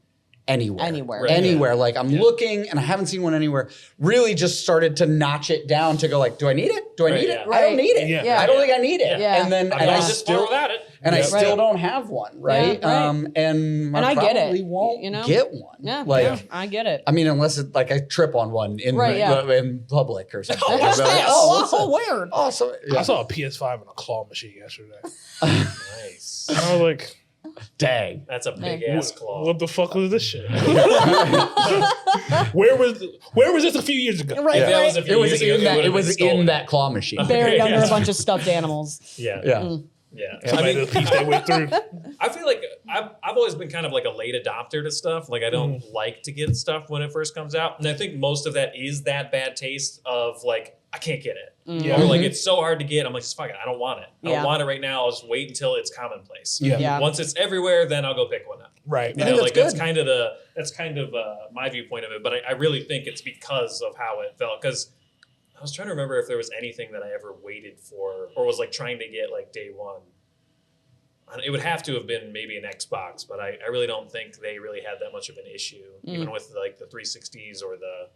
anywhere. Right, Anywhere. Like I'm looking and I haven't seen one anywhere. Really just started to notch it down to go like, do I need it? Do I Right, need yeah. it? I don't need it. Yeah. I don't think I need it. Yeah. And then I'm and I going this far still without it. and I Yeah. still Right. don't have one, right? Yeah, right. And And I get it, probably won't you know? get one. Yeah, Like yeah, I get it. I mean, unless it, like I trip on one in Right, yeah. in public or something. What's So, that? what's Oh, that? weird. Oh, so I yeah. saw a PS5 and a claw machine yesterday. Nice. And I was like, Dang. That's a big Hey. ass claw. what the fuck was this shit? Where was this a few years ago? Right, If that was a right. few It was years ago, in that. It would've was been stolen. in that claw machine. Buried under Yeah. a bunch of stuffed animals. Yeah. Yeah. Yeah. Somebody to piece their way through. I feel like I've always been kind of like a late adopter to stuff. Like I don't like to get stuff when it first comes out, and I think most of that is that bad taste of like I can't get it, Yeah. or like it's so hard to get. I'm like, just fuck it, I don't want it. I Yeah. don't want it right now. I'll just wait until it's commonplace. Yeah. Yeah. Once it's everywhere, then I'll go pick one up. Right. You I think know, like that's that's kind of my viewpoint of it. But I really think it's because of how it felt. Because I was trying to remember if there was anything that I ever waited for or was like trying to get like day one. It would have to have been maybe an Xbox, but I really don't think they really had that much of an issue, even with like the 360s or the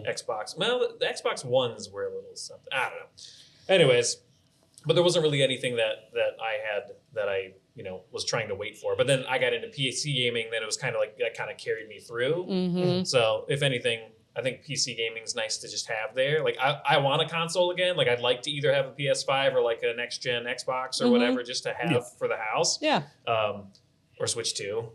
Xbox. Well, the Xbox Ones were a little something. I don't know. Anyways, but there wasn't really anything that I had that I was trying to wait for. But then I got into PC gaming. Then it was kind of like that kind of carried me through. Mm-hmm. So if anything, I think PC gaming is nice to just have there. Like I want a console again. Like I'd like to either have a PS5 or like a next gen Xbox or whatever, just to have for the house. Yeah. Or Switch 2.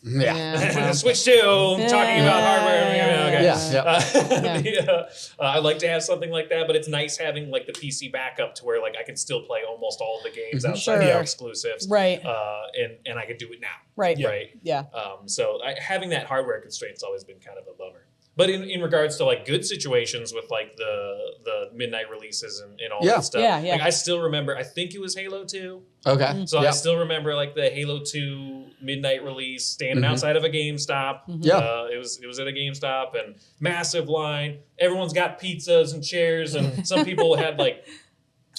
Yeah. Switch 2. Talking about hardware. Okay. Yeah. I'd like to have something like that, but it's nice having like the PC backup to where like I can still play almost all the games outside Sure. the exclusives. Right. And I can do it now. Right. Right. Yeah. So having that hardware constraint's always been kind of a bummer. But in regards to like good situations with like the midnight releases and all Yeah. that stuff, Yeah, yeah. like I still remember. I think it was Halo 2. Okay. So I Yeah. still remember like the Halo 2 midnight release, standing outside of a GameStop. Yeah. It was at a GameStop and massive line. Everyone's got pizzas and chairs, and some people had like.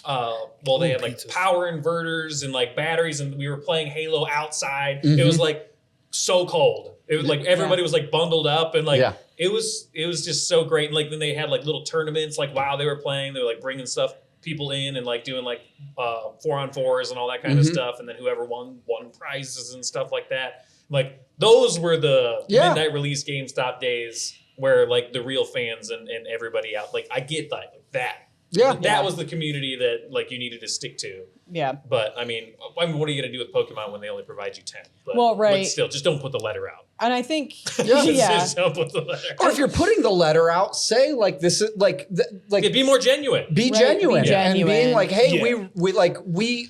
They had like pizzas. power inverters and like batteries, and we were playing Halo outside. It was like so cold. It was like everybody was like bundled up, and like Yeah. it was just so great. And like then they had like little tournaments, like while they were playing, they were like bringing people in and like doing like 4-on-4s and all that kind of stuff, and then whoever won prizes and stuff like that. Like those were the Yeah. midnight release GameStop days where like the real fans and everybody out. Like I get that. Like that. Yeah. That was the community that like you needed to stick to. Yeah. But I mean, what are you going to do with Pokemon when they only provide you 10? But, Well, right. But still, just don't put the letter out. And I think, Yeah. Just don't put the letter Or out. if you're putting the letter out, say like this is like Yeah, be more genuine. be Right, genuine, be and being genuine. like, hey, Yeah.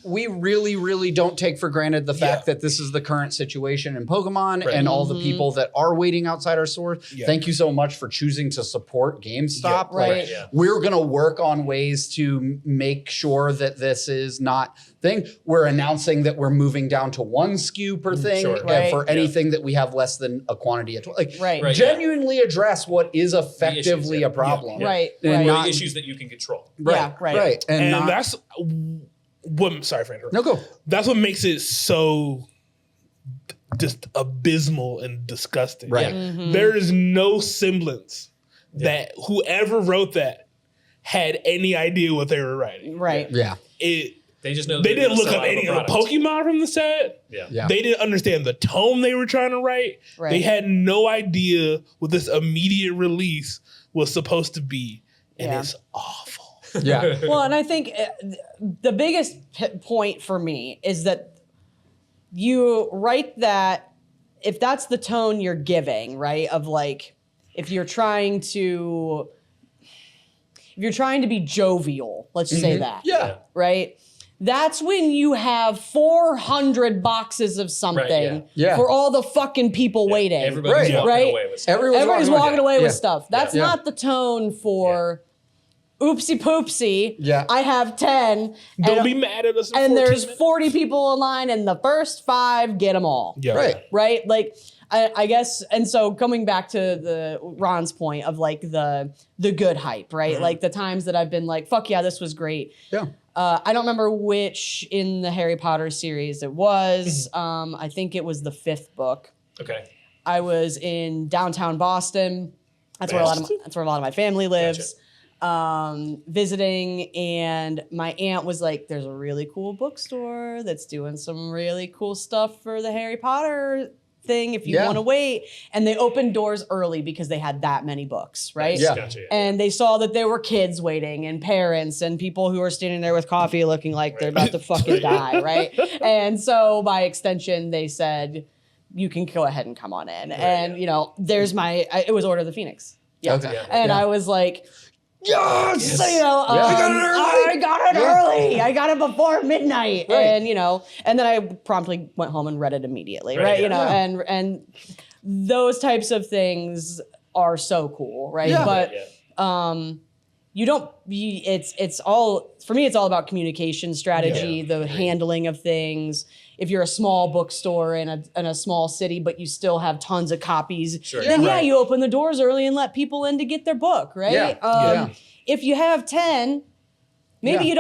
we really don't take for granted the fact that this is the current situation in Pokemon Right. and all the people that are waiting outside our stores. Yeah. Thank you so much for choosing to support GameStop. Yeah, right. Like, Yeah. we're gonna work on ways to make sure that this is not thing. We're announcing that we're moving down to 1 SKU per thing Sure. Right. for anything that we have less than a quantity of like Right. Right. genuinely address what is effectively yeah. a problem. Yeah. right, And right. Or not- the issues that you can control. Yeah, right. And not, that's what. Sorry for interrupting. no go. That's what makes it so just abysmal and disgusting. Right. There is no semblance that whoever wrote that had any idea what they were writing. Right. Yeah. They just know They they're didn't gonna look sell up out of any a of the product. Pokemon from the set. Yeah. Yeah. They didn't understand the tone they were trying to write. Right. They had no idea what this immediate release was supposed to be. And Yeah. it's awful. Yeah. Well, and I think the biggest point for me is that you write that if that's the tone you're giving, right? Of like, if you're trying to be jovial, let's say that. Yeah. Right? That's when you have 400 boxes of something Right, yeah. for all the fucking people waiting. Everybody's Right. walking Right. away with stuff. Everybody's walking away with Yeah. stuff. That's Yeah. not the tone for oopsie poopsie. Yeah. I have 10. Don't and, be mad at us. In and 14 there's minutes. 40 people in line, and the first 5 get them all. Yeah. Right. Right? Like, I guess, and so coming back to Ron's point of like the good hype, right? Like the times that I've been like, fuck yeah, this was great. Yeah. I don't remember which in the Harry Potter series it was. I think it was the 5th book. Okay. I was in downtown Boston. That's where a lot of my family lives. Visiting, and my aunt was like, "There's a really cool bookstore that's doing some really cool stuff for the Harry Potter thing. If you Yeah. want to wait." And they opened doors early because they had that many books, right? Yeah. Gotcha. And they saw that there were kids waiting and parents and people who are standing there with coffee looking like they're about to fucking die, right? And so by extension, they said, you can go ahead and come on in. And, you know, there's it was Order of the Phoenix. Yeah. Okay. Yeah. And Yeah. I was like, Yes. so, you know, I got it early. I got it early. I got it before midnight. Right. And, you know, and then I promptly went home and read it immediately, right? Right, You yeah. know, Yeah. and those types of things are so cool, right? Yeah. But Yeah. it's all, for me, it's all about communication strategy, the handling of things. If you're a small bookstore in a small city, but you still have tons of copies, Sure. then Right. you open the doors early and let people in to get their book, right? Yeah. Yeah. If you have 10, maybe Yeah.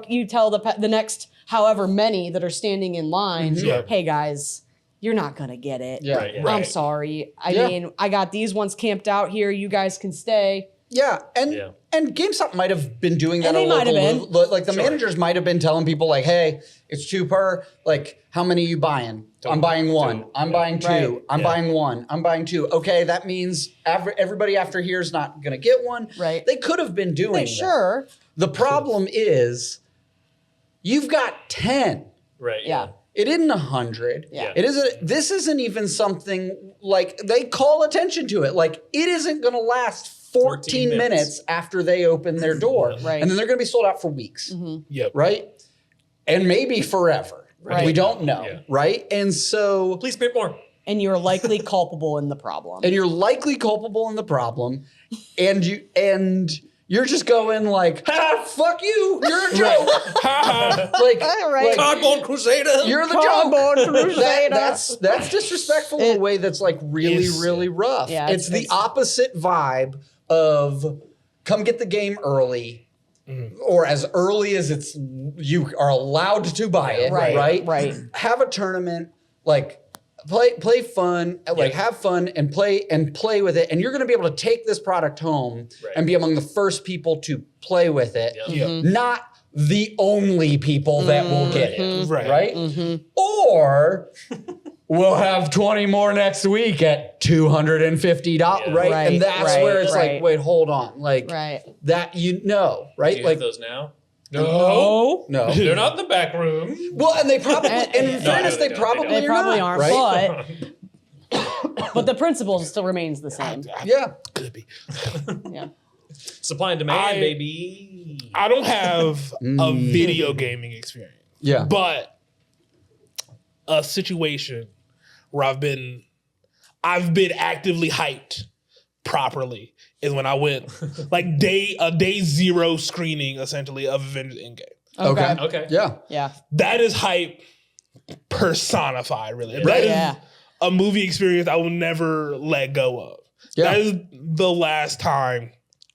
you tell the next however many that are standing in line, Sure. hey guys, you're not gonna get it. Yeah. Right, yeah. I'm Right. sorry. I Yeah. mean, I got these ones camped out here. You guys can stay. Yeah, Yeah. and GameStop might have been doing that. And they might have been. Like the managers might have been telling people like, "Hey, it's 2 per. Like, how many are you buying? I'm buying 1. Two. I'm buying 2. Right. I'm buying 1. I'm buying 2. Okay, that means everybody after here is not going to get one. Right. They could have been doing that. Sure. The problem is, you've got 10. Right. Yeah. It isn't 100. Yeah. It isn't. This isn't even something like they call attention to it. Like, it isn't going to last 14 14 minutes after they open their door. Right. And then they're going to be sold out for weeks. Yep. Right? And maybe forever. Right. We don't know. Yeah. Right? And so, Please print more. And you're likely culpable in the problem. and you're likely culpable in the problem. And you're just going like, ha, fuck you. You're a joke. like, Right. like, Cardboard Crusader. you're the Cardboard joke. Crusader. That's disrespectful in a way that's like really, It's- really rough. Yeah, it's the it's- opposite vibe of come get the game early, or as early as you are allowed to buy it. Right, Right. right. Have a tournament, like play fun, like Yeah. have fun and play with it, and you're going to be able to take this product home Right. and be among the first people to play with it. Yeah. Yeah. Not the only people that will get it, Right. right? Or we'll have 20 more next week at $250, right? Right, And that's right, where it's right. like, wait, hold on, like Right. that, Do right? you Like have those now? No. no. They're not in the back room. Well, and they probably, in fairness, they they don't. probably They are probably not, aren't, right? but the principle still remains the same. Yeah. Could be. Yeah. Supply and demand, I- baby. I don't have a video gaming experience, Yeah. but a situation where I've been actively hyped properly is when I went like a day zero screening essentially of Avengers Endgame. Okay. Okay. Yeah. Yeah. That is hype personified, really. Yeah. That is Yeah. a movie experience I will never let go of. Yeah. That is the last time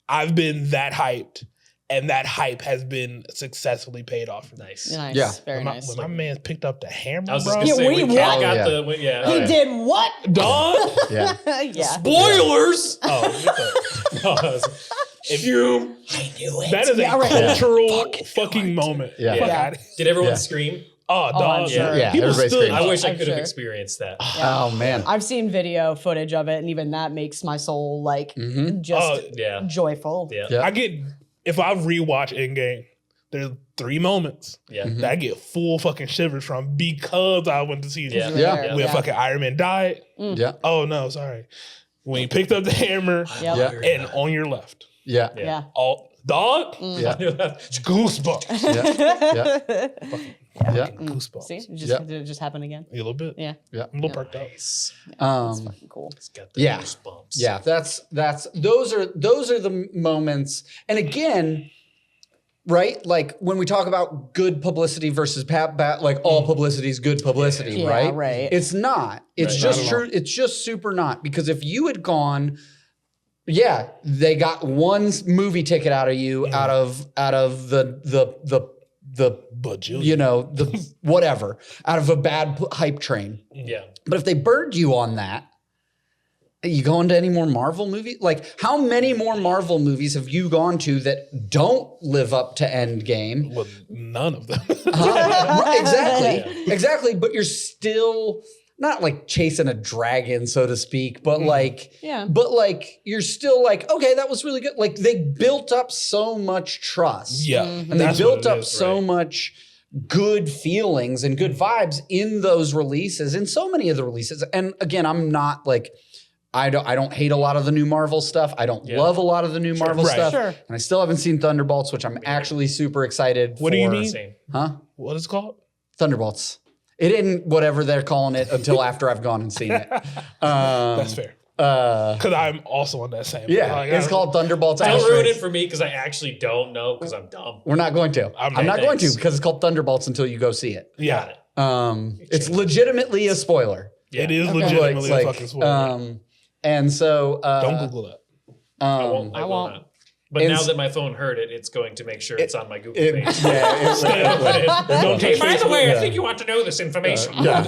I've been that hyped, and that hype has been successfully paid off for me. Nice. Nice. Yeah. Very When my, nice. when my man picked up the hammer, I was just bro. gonna say wait, we what? got Yeah. the yeah. He did what? Dog. Yeah. Yeah. Spoilers. Oh, what the- No, that was- if you, that is Yeah, a right. cultural fucking moment. Yeah. Fuck Yeah. outta here. Did everyone Yeah. scream? Oh, dog. I'm sure. Yeah, People everybody stood screamed. I wish I I'm could have sure. experienced that. Oh man. I've seen video footage of it, and even that makes my soul like Mm-hmm. just Yeah. joyful. Yeah. Yeah. I get, if I rewatch Endgame, there's 3 moments Yeah. that I get full fucking shivers from because I went to see it. Yeah. You were Yeah. there. When fucking Iron Man died. Yeah. Oh no, sorry. When he picked up the hammer Yep. Yeah. and on your left, Yeah. Yeah. Yeah. all dog, Yeah. it's goosebumps. Yeah. Yeah. Yeah. Fucking goosebumps. See, it just, Yeah. did it just happen again? A little bit. Yeah. Yeah. I'm a little perked up. Nice. That's fucking cool. It's got the Yeah. goosebumps. Yeah, that's those are the moments. And again, right? Like when we talk about good publicity versus like all publicity is good publicity, Yeah, right? right. It's not. It's Right. just Not at all. true. It's just super not, because if you had gone, yeah, they got one movie ticket out of you out of the Bajillion. you know, the whatever, out of a bad hype train. Yeah. But if they burned you on that, you going to any more Marvel movies? Like, how many more Marvel movies have you gone to that don't live up to Endgame? Well, none of them. Right, exactly, exactly. But you're still not like chasing a dragon, so to speak, but like, Yeah. but like you're still like, okay, that was really good. Like they built up so much trust, Yeah. and they That's built what it up is, so right. much good feelings and good vibes in those releases, in so many of the releases. And again, I'm not like, I don't hate a lot of the new Marvel stuff. I don't love a lot of the new Marvel Right. stuff. Sure. And I still haven't seen Thunderbolts, which I'm actually super excied for. What do you mean? Same. Huh? What is it called? Thunderbolts. It didn't whatever they're calling it until after I've gone and seen it. That's fair. Because I'm also on that same. Yeah, Like, it's I- called Thunderbolts. Don't Asterisk. ruin it for me because I actually don't know because I'm dumb. We're not going to. I'm not going to Thanks. because it's called Thunderbolts until you go see it. Yeah. Got it. It's legitimately a spoiler. Yeah. It is Okay. legitimately Like, a fucking spoiler. and so Don't Google that. I won't. I I will won't. not. But And now s- that my phone heard it, it's going to make sure it's on my Google It, page. yeah, Don't Hey, touch by the Facebook. way, I think you want to know this information. Yeah,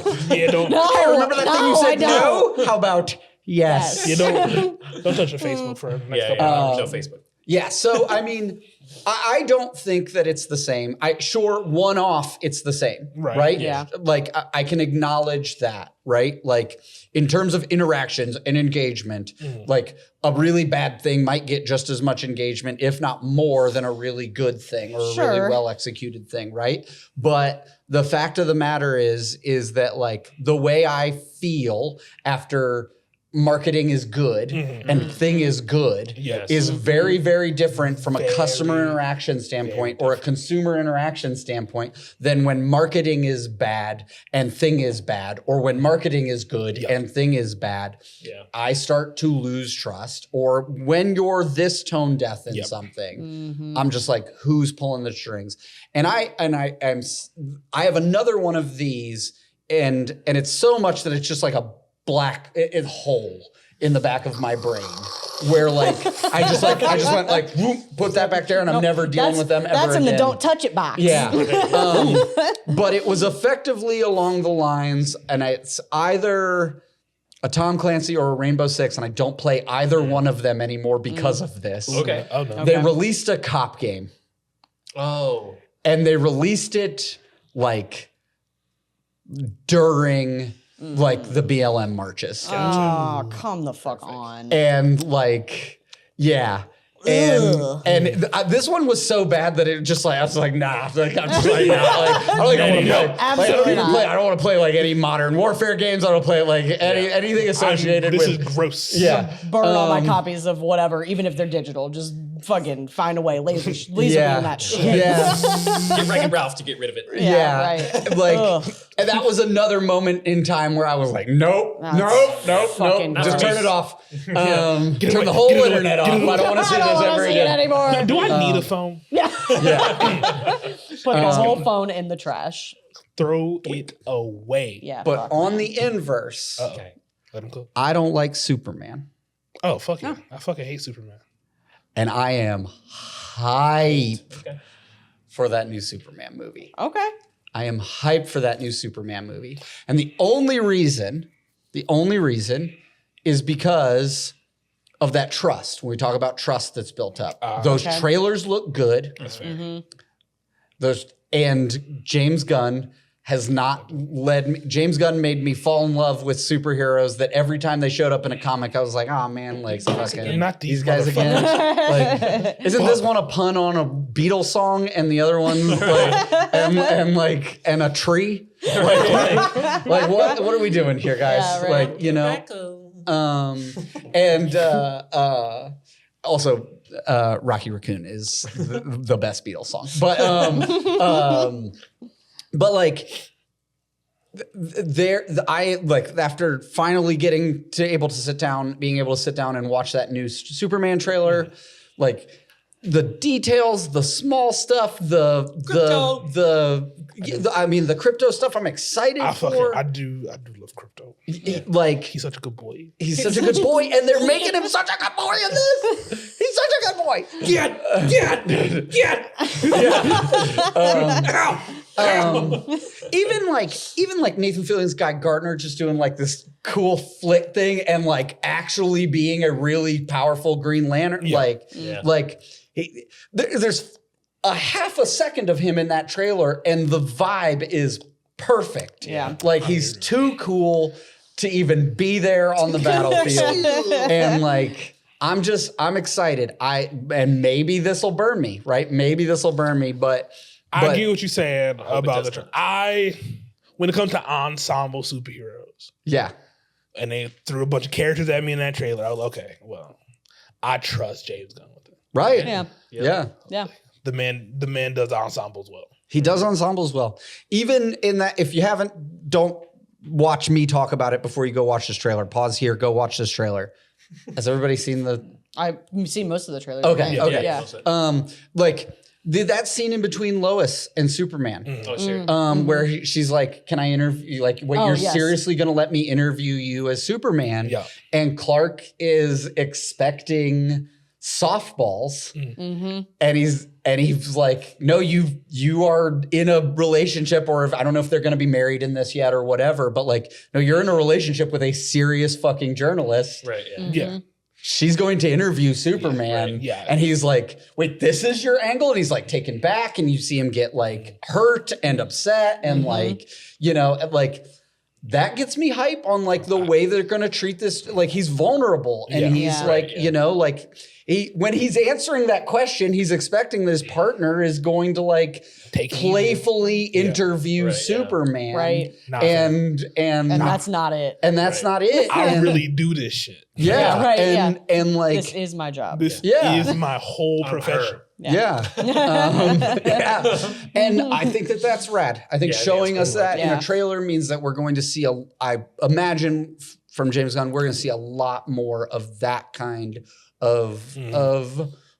don't. No, Hey, remember that thing you no, said I don't. no? How about yes? You don't touch your Facebook for the next Yeah, couple yeah. hours. No Facebook. Yeah, so I mean, I don't think that it's the same. One off, it's the same, Right. right? Yeah. Like I can acknowledge that, right? Like in terms of interactions and engagement, like a really bad thing might get just as much engagement, if not more, than a really good thing or a really Sure. well executed thing, right? But the fact of the matter is that like the way I feel after marketing is good and thing is good Yes. is very, very different from a Very, customer interaction standpoint or a consumer interaction standpoint than when marketing is bad and thing is bad, or when marketing is good and thing is bad. Yeah. I start to lose trust. Or when you're this tone deaf in something, Mm-hmm. I'm just like, who's pulling the strings? And I have another one of these, and it's so much that it's just like a black hole in the back of my brain where like I just went like whoop, put that back there, and I'm never dealing with them ever That's in again. the don't touch it box. Yeah. But it was effectively along the lines, and it's either a Tom Clancy or a Rainbow Six, and I don't play either one of them anymore because of this. Okay. Oh no. They released a cop game. Oh. and they released it like during like the BLM marches. Oh, come the fuck on. And like, yeah. And this one was so bad that it just like I was like, nah, like I'm just like, nah, like I don't think I want to play. Absolutely not. I don't want to play like any modern warfare games. I don't play like anything associated This with. is gross. Yeah, Burn all my copies of whatever, even if they're digital. Just fucking find a way. Laser beam that shit. Yeah. Get Wreck-It Ralph to get rid of it. Yeah, right. Like, Ugh. and that was another moment in time where I was like, nope, fucking just turn it off. Turn away, the whole get away, internet off. get away. I don't want to see I don't this want ever to see it again. anymore. Do I need a phone? Yeah. Yeah. Put the whole phone in the trash. Throw it away. Yeah. But fuck. on the inverse, Okay. Let him go. I don't like Superman. Oh, fuck yeah. I fucking hate Superman. And I am hype Okay. for that new Superman movie. Okay. I am hyped for that new Superman movie. And the only reason is because of that trust. When we talk about trust that's built up. Those Okay. trailers look good. That's fair. And James Gunn has not led me. James Gunn made me fall in love with superheroes that every time they showed up in a comic, I was like, oh man, like fucking Not these guys again. Like, isn't this one a pun on a Beatles song and the other one like and a tree? Like what are we doing here, guys? Yeah, right. Like, you know. Also Rocky Raccoon is the best Beatles song. But like after finally being able to sit down and watch that new Superman trailer, like the details, the small stuff, the crypto stuff I'm excited for. I do love crypto. Like He's such a good boy. he's such a good boy, and they're making him such a good boy in this. He's such a good boy. Even like Nathan Fillion's Guy Gardner just doing like this cool flick thing and like actually being a really powerful Green Lantern. Yeah. There's a half a second of him in that trailer, and the vibe is perfect. Yeah. Like he's too cool to even be there on the battlefield. And like I'm excited. And maybe this will burn me, right? Maybe this will burn me, but I get what you're saying about the doesn't. when it comes to ensemble superheroes, yeah. and they threw a bunch of characters at me in that trailer, I was like, okay, well, I trust James Gunn with it. Right. Yeah. Yeah. Yeah. The man does ensembles well. He does ensembles well. Even in that, if you don't watch me talk about it before you go watch this trailer. Pause here, go watch this trailer. Has everybody seen the... I've seen most of the trailers. Okay, Yeah. okay. Yeah. Like that scene in between Lois and Superman, Oh, sure. where she's like, "Can I interview? Like, wait, Oh, you're yes. seriously going to let me interview you as Superman?" Yeah. And Clark is expecting softballs, and he's like, "No, you are in a relationship, or if, I don't know if they're going to be married in this yet or whatever, but like, no, you're in a relationship with a serious fucking journalist." Right. Yeah. Yeah. She's going to interview Superman. right. Yeah. And he's like, wait, this is your angle? And he's like taken back, and you see him get like hurt and upset and like, like that gets me hype on like the way they're going to treat this. Like he's vulnerable and Yeah. he's Yeah. like, Right, like when he's answering that question, he's expecting that his partner is going to like Take heed. playfully interview Right, yeah. Superman. Right. Not And That's not it. that's Right. not it. I And- really do this shit. yeah. Yeah, right, And like This is my job. This Yeah. is my whole I'm profession. her. Yeah. Yeah. And I think that that's rad. I think Yeah, I think showing it's us cool. that in Yeah. a trailer means that we're going to see I imagine from James Gunn, we're going to see a lot more of that kind of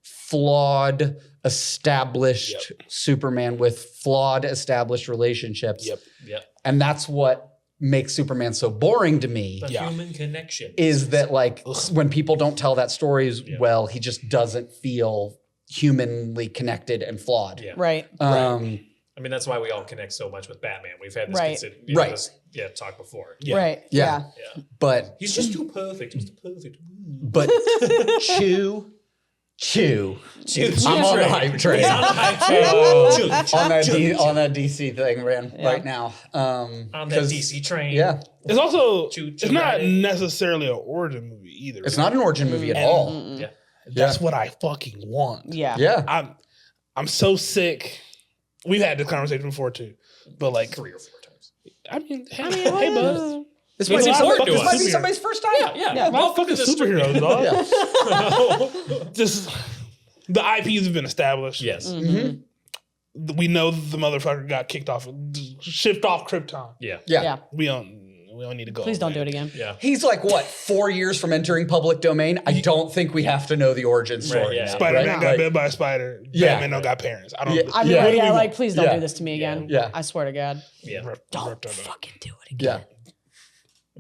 flawed, established Superman with flawed, established relationships. Yep. Yep. And that's what makes Superman so boring to me. The Yeah. human connection. Is that like when people don't tell that story as Yeah. well, he just doesn't feel humanly connected and flawed. Yeah. Right. I mean, that's why we all connect so much with Batman. We've had this, Right. Right. this talk before. Yeah. Right. Yeah. Yeah. But He's just too perfect. He's too perfect. But Chew. Choo, I'm on the train. hype train. He's on the hype train. Choo, on that choo, on that DC thing, man, right now. on that 'cause- DC train. Yeah, It's also Choo, it's choo, not got it. necessarily an origin movie either. it's not an origin movie at all. Yeah. That's what I fucking want. Yeah. Yeah, I'm so sick. We've had this conversation before too, but like 3 or 4 times. I mean, hey bud. this It's important to this might us. be somebody's first time. Yeah. A lot of fucking superheroes, dog. Yeah. Just the IPs have been established. Yes. We know the motherfucker got kicked off, shipped off Krypton. Yeah. Yeah. We don't need to go. Please don't do it again. Yeah. He's like, what, 4 years from entering public domain? I don't think we have to know the origin story. yeah. now, Spider-Man right? got Like, bit by a spider. Yeah. Batman don't got parents. I don't. Yeah. I mean, Yeah. yeah, like, please don't Yeah. do this to me again. Yeah. I swear to God. Yeah. Don't fucking do it again. Yeah.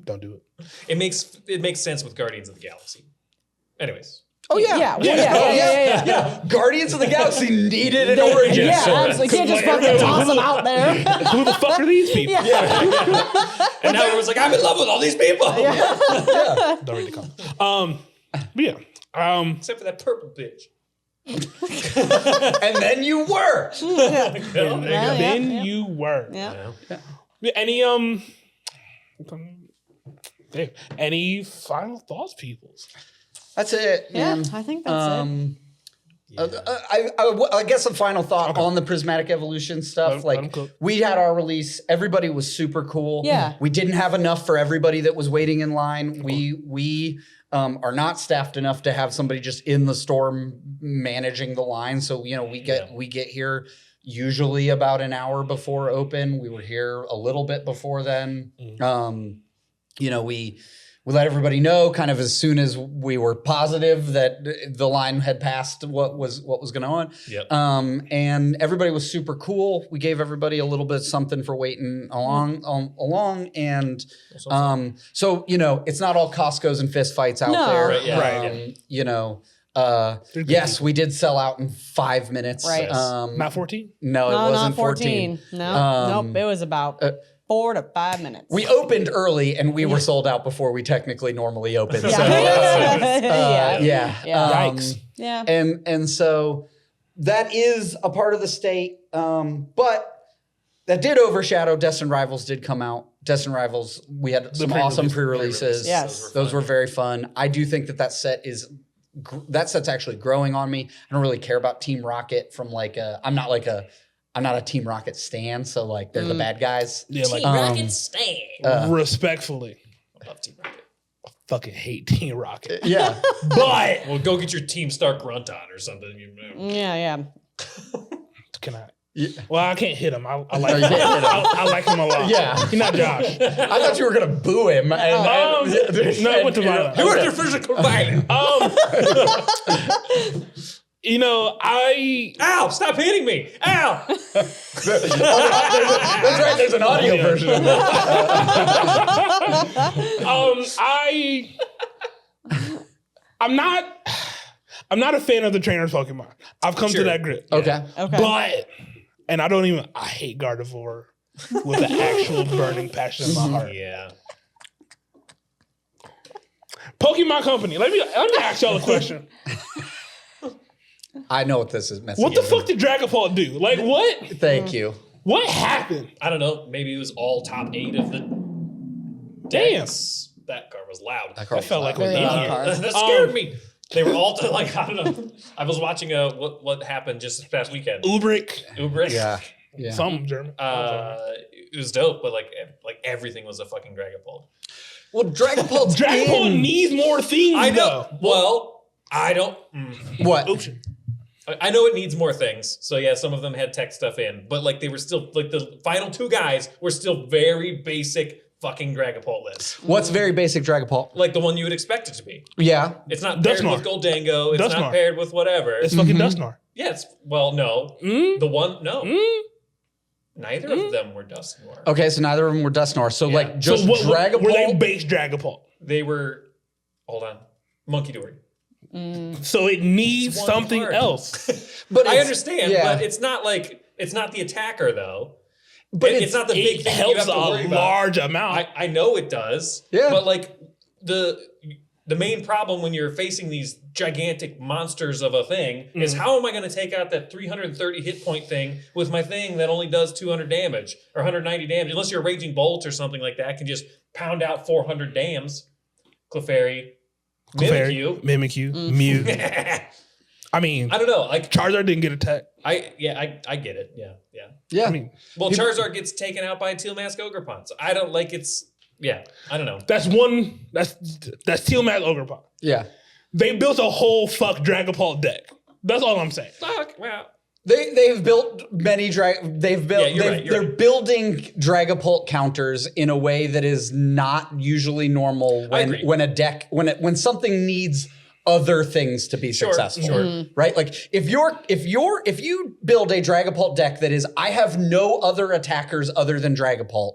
Don't do it. It makes sense with Guardians of the Galaxy. Anyways. Oh, yeah. Yeah, well, yeah. Yeah. Guardians of the Galaxy needed an origin Yeah, story. absolutely. You can't just Like, fucking toss them out there. Who the fuck are these people? And now everyone's like, I'm in love with all these people. Don't read the comments. But yeah. Except for that purple bitch. And then you were. Then you were. Yeah. Any Dave, any final thoughts, peoples? That's it, Yeah, man. I think that's it. I guess a final thought on the prismatic evolution stuff. Let 'em Like cook. we had our release, everybody was super cool. Yeah. we didn't have enough for everybody that was waiting in line. We are not staffed enough to have somebody just in the store managing the line. So we get here usually about an hour before open. We were here a little bit before then. We let everybody know kind of as soon as we were positive that the line had passed what was going on. Yep. And everybody was super cool. We gave everybody a little bit of something for waiting along. And so it's not all Costco's and fist fights out No. there. Right, yeah. Yes, we did sell out in 5 minutes. Right. Not 14? No, it No, wasn't not 14. No, nope. It was about 4 to 5 minutes. We opened early and we were sold out before we technically normally opened. Yeah. So, Yeah. Yikes. Yeah. and so that is a part of the state, but that did overshadow. Destined Rivals did come out. Destined Rivals, we had some awesome pre-releases. Yes. Those were very fun. I do think that set's actually growing on me. I don't really care about Team Rocket from I'm not a Team Rocket stan, so like they're the bad guys. Yeah, like Rocket Stan. respectfully, I love Team Rocket. fucking hate Team Rocket. Yeah. But Well, go get your Team Star Grunt on or something. Yeah. can I? Yeah. Well, I can't hit him. I like you him. can't hit him. I like him a lot. Yeah. He's not Josh. I thought you were gonna boo him. No, it went to violence. You were physical violence. Ow! Stop hitting me! Ow! That's right. There's an audio version of it. I'm not a fan of the trainers Pokemon. I've come to that grip. Okay. Okay. But I hate Gardevoir with an actual burning passion in my heart. Yeah. Pokemon Company, let me ask y'all a question. I know what this is messing. What the fuck did Dragapult do? Like what? Thank you. What happened? I don't know. Maybe it was all top 8 of the Damn. decks. That card was loud. That card I felt was like it was Very in loud here. card. That scared me. They were all like, I don't know. I was watching what happened just this past weekend. Ubrick, Uber. Yeah. some German. It was dope, but like everything was a fucking Dragapult. Well, Dragapult's Dragapult in. needs more things. I know. Though. Well, I don't. What? Oops. I know it needs more things. So yeah, some of them had tech stuff in, but like they were still like the final 2 guys were still very basic fucking Dragapult lists. What's very basic Dragapult? Like the one you would expect it to be. Yeah. It's not paired Dusknoir. with Goldango. It's Dusknoir. not paired with whatever. It's fucking Dusknoir. Yes. Well, no. Mm? The one, no. Mm? Neither of them were Dusknoir. Okay, so neither of them were Dusknoir. So like just Dragapult. Were they base Dragapult? They were, hold on, Monkey Dory. So it needs One something card. else. But I it's- understand, yeah. but it's not the attacker though. But it's not the big It thing that you helps have to worry a about. large amount. I know it does. Yeah. But like the main problem when you're facing these gigantic monsters of a thing is how am I going to take out that 330 hit point thing with my thing that only does 200 damage or 190 damage? Unless you're a Raging Bolt or something like that, can just pound out 400 dams. Clefairy, Mimikyu, Mew. I mean, I don't know. Like Charizard didn't get attacked. I get it. Yeah. I mean, Well, Charizard gets taken out by a Teal Mask Ogerpon, so I don't like it's. Yeah, I don't know. that's Teal Mask Ogerpon. Yeah. They built a whole fuck Dragapult deck. That's all I'm saying. Fuck. Wow. They've built many they're building Dragapult counters in a way that is not usually normal when something needs other things to be successful. Right? Like if you build a Dragapult deck that is I have no other attackers other than Dragapult,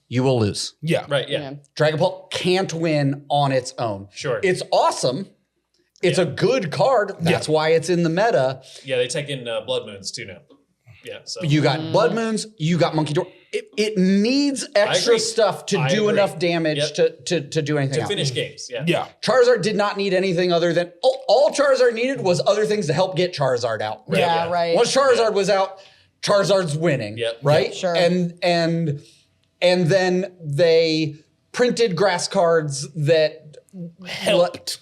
you will lose. Yeah. Right, yeah. Dragapult can't win on its own. Sure. It's awesome. It's a good card. That's why it's in the meta. Yeah, they take in Blood Moons too now. Yeah, so. You got Blood Moons, you got Monkey Door. It needs extra stuff to do enough damage to do anything else. To finish games, Yeah. Charizard did not need anything other than, all Charizard needed was other things to help get Charizard out. Right, Yeah, right. Once Charizard was out, Charizard's winning, right? Sure. And then they printed grass cards that helped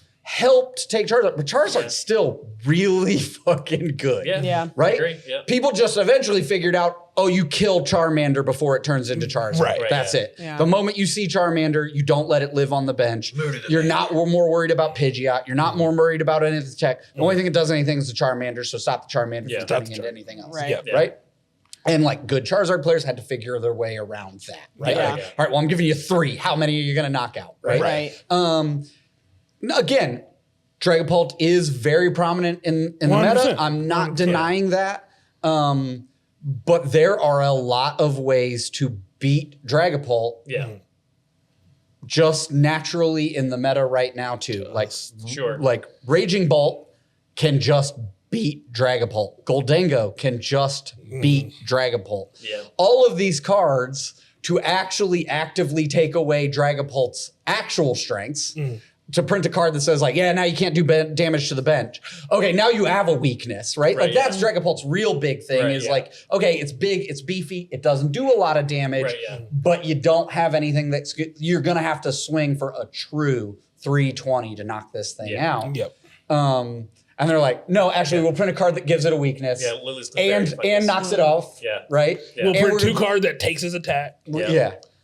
take Charizard, but Charizard's still really fucking good. Yeah. Right? I agree, yeah. People just eventually figured out, oh, you kill Charmander before it turns into Charizard. Right. That's it. Yeah. The moment you see Charmander, you don't let it live on the bench. You're not more worried about Pidgeot. You're not more worried about any of the tech. The only thing that does anything is the Charmander, so stop the Charmander from turning into anything else. Right. Right? And like good Charizard players had to figure their way around that. Right? Yeah. Like, all right, well, I'm giving you 3. How many are you going to knock out? Right? Again, Dragapult is very prominent in the 100%. meta. I'm not denying that. But there are a lot of ways to beat Dragapult just naturally in the meta right now too. Like Raging Bolt can just beat Dragapult. Goldango can just beat Dragapult. Yeah. All of these cards to actually actively take away Dragapult's actual strengths, to print a card that says like, yeah, now you can't do damage to the bench. Okay, now you have a weakness, right? Like that's Dragapult's real big thing is like, okay, it's big, it's beefy, it doesn't do a lot of damage, but you don't have anything that's good. You're gonna have to swing for a true 320 to knock this thing out. Yep. And they're like, no, actually, we'll print a card that gives it a weakness Lily's and knocks it off. Right? We'll print 2 cards that takes his attack.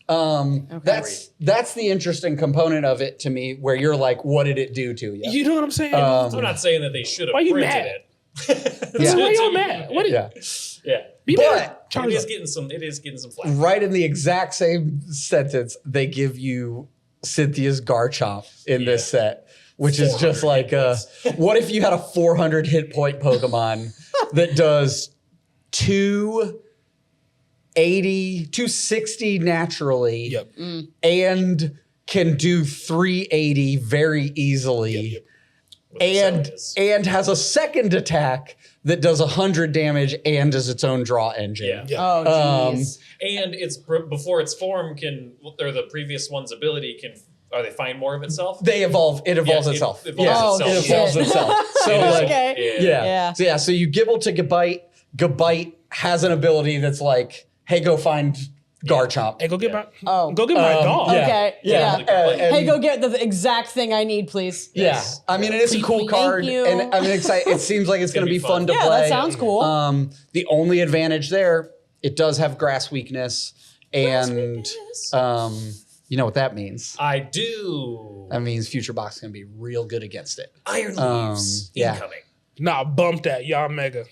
That's the interesting component of it to me, where you're like, what did it do to you? You know what I'm saying? I'm not saying that they should have Why you printed mad? it. Why y'all mad? What is Be mad. But it is getting some flack. Right in the exact same sentence, they give you Cynthia's Garchomp in this set, which is just like, what if you had a 400 hit point Pokemon that does 260 naturally and can do 380 very easily and has a second attack that does 100 damage and is its own draw engine. Oh, jeez. And it's before its form or the previous one's ability they find more of itself? It evolves itself. It evolves itself. So like, Okay. So you Gibble to Gabite. Gabite has an ability that's like, hey, go find Garchomp. Hey, go get my dog. Okay. Yeah. Hey, and- go get the exact thing I need, please. Yeah, I mean, it is a cool card, you. and I'm excited. It seems like it's going to be fun to play. Yeah, that sounds cool. The only advantage there, it does have grass weakness, and you know what that means? I do. That means Future Box is going to be real good against it. Iron Leaves incoming. Nah, bump that. Y'all mega.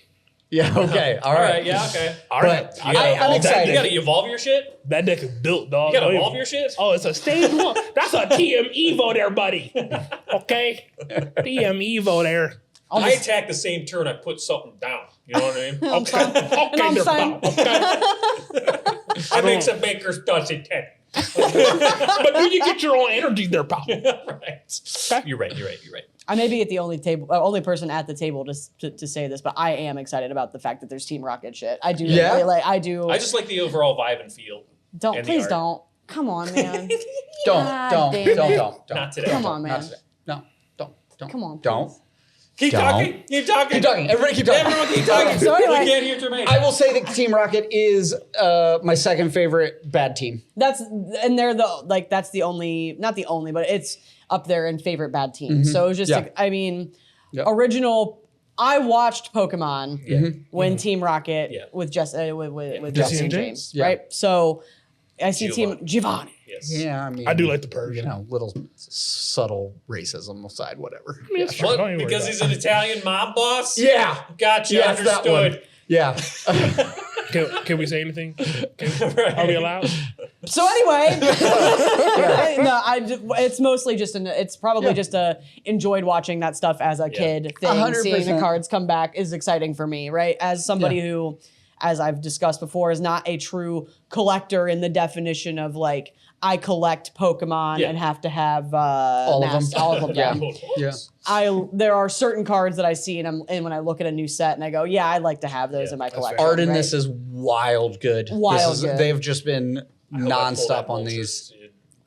Yeah. Okay. All right. Yeah. Okay. All right. But I'm excited. You got to evolve your shit. That deck is built, dog. You got to evolve your shit. Oh, it's a stage 1. That's a TM Evo there, buddy. Okay? TM Evo there. I attack the same turn I put something down. You know what I mean? Okay, I'm there, fine. pal. Okay. I make some baker's dozen 10. But do you get your own energy there, pal? Right. You're right. I may be at the only person at the table to say this, but I am excited about the fact that there's Team Rocket shit. I do. Yeah? Really, I do. I just like the overall vibe and feel. Don't and please the art. don't. Come on, man. Don't. Not today. Come on, man. Not today. No. Come on. Don't. Keep Don't. talking. Keep talking. Keep talking. Everybody keep talking. Everyone keep talking. So anyway- we can't hear Tremayne. I will say that Team Rocket is my second favorite bad team. That's the only, not the only, but it's up there in favorite bad teams. So it was just, Yeah. Yep. original. I watched Pokemon when Team Rocket with Jesse and James, Yeah. right? So I see Team Giovanni. Yes. Yeah, I mean, I do like the Persian. little subtle racism aside, whatever. I mean, it's fine. What? Don't even worry Because about he's an Italian mob boss? Yeah. Gotcha. Yeah, it's that one. Understood. Yeah. it. Can we say anything? Are we allowed? So anyway, it's mostly just it's probably just enjoyed watching that stuff as a kid thing. 100%. Seeing the cards come back is exciting for me, right? As somebody who, as I've discussed before, is not a true collector in the definition of like I collect Pokemon and have to have All of them. all of them. Yeah. There are certain cards that I see and when I look at a new set and I go, yeah, I'd like to have those in my collection. Art in right? this is wild good. Wild good. They've just been nonstop on these.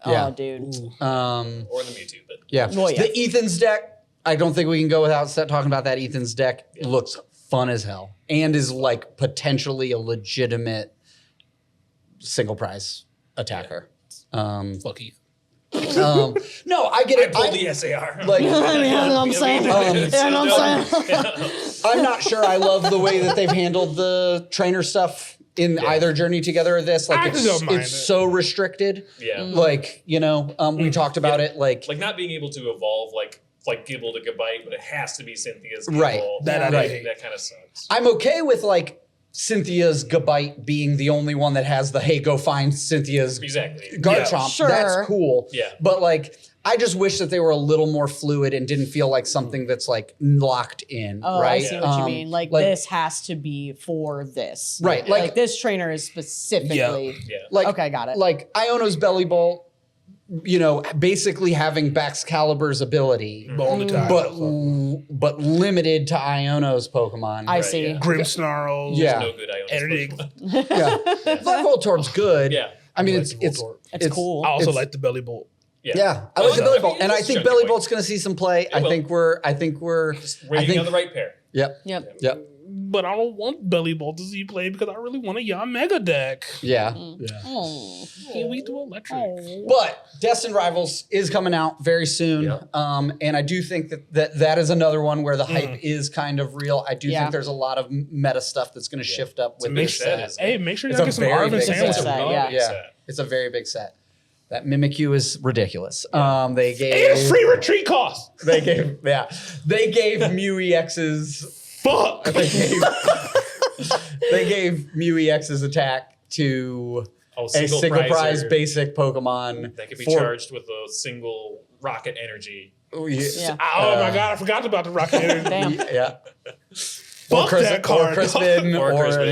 Yeah. Oh, dude. Or the Mewtwo, but Yeah. Well, yeah. The Ethan's deck, I don't think we can go without talking about that. Ethan's deck looks fun as hell and is like potentially a legitimate single prize attacker. Fuck you. No, I get I it. pulled the SAR. Like, You know what I'm saying? I'm not sure I love the way that they've handled the trainer stuff in either Journey Together or this. Like, I it's don't mind it. so restricted. Yeah. Like, we talked about it. Like not being able to evolve like Gibble to Gabite, but it has to be Cynthia's Gibble. Right. That I hate. That kind of sucks. I'm okay with like Cynthia's Gabite being the only one that has the hey, go find Cynthia's Exactly. Garchomp. Sure. That's cool. Yeah. But like, I just wish that they were a little more fluid and didn't feel like something that's like locked in. Oh, right? I see what you mean. Like this has to be for this. Right, Like, like- this trainer is specifically. Yeah. Like, Okay, got it. Like Iono's Belly Bolt, basically having Baxcalibur's ability, But only time. but limited to Iono's Pokemon. I see. yeah. Grimmsnarl. Yeah. No good Ionis Energy. Pokemon. Yeah. Black Voltorb's good. Yeah. I mean, I it's like the it's Voltorb. It's cool. I also It's- like the Belly Bolt. yeah. I like the no, Belly I Bolt, mean, and I it's think chunky Belly boy. Bolt's going to see some play. I will. think we're. I think Waiting on the right pair. Yep. Yep. Yep. But I don't want Belly Bolt to see play because I really want a Yaw Mega deck. Yeah. Oh. Can't wait to electric. But Destined Rivals is coming out very soon, Yeah. and I do think that is another one where the hype is kind of real. I do Yeah. think there's a lot of meta stuff that's going to shift up with Make this sure, set. hey, make sure you It's a get some very Arvin big sandwiches. set. Yeah. Yeah, it's a very big set. That Mimikyu is ridiculous. They And gave free retreat cost. they gave Mew EX's Fuck. they gave Mew EX's attack to Oh, a single prize prizer basic Pokemon that could be for- charged with a single rocket energy. Yeah. Oh my god, I forgot about the Rocket Energy. Damn. Yeah. Fuck that card. Or Crispin. Or Or Crispin.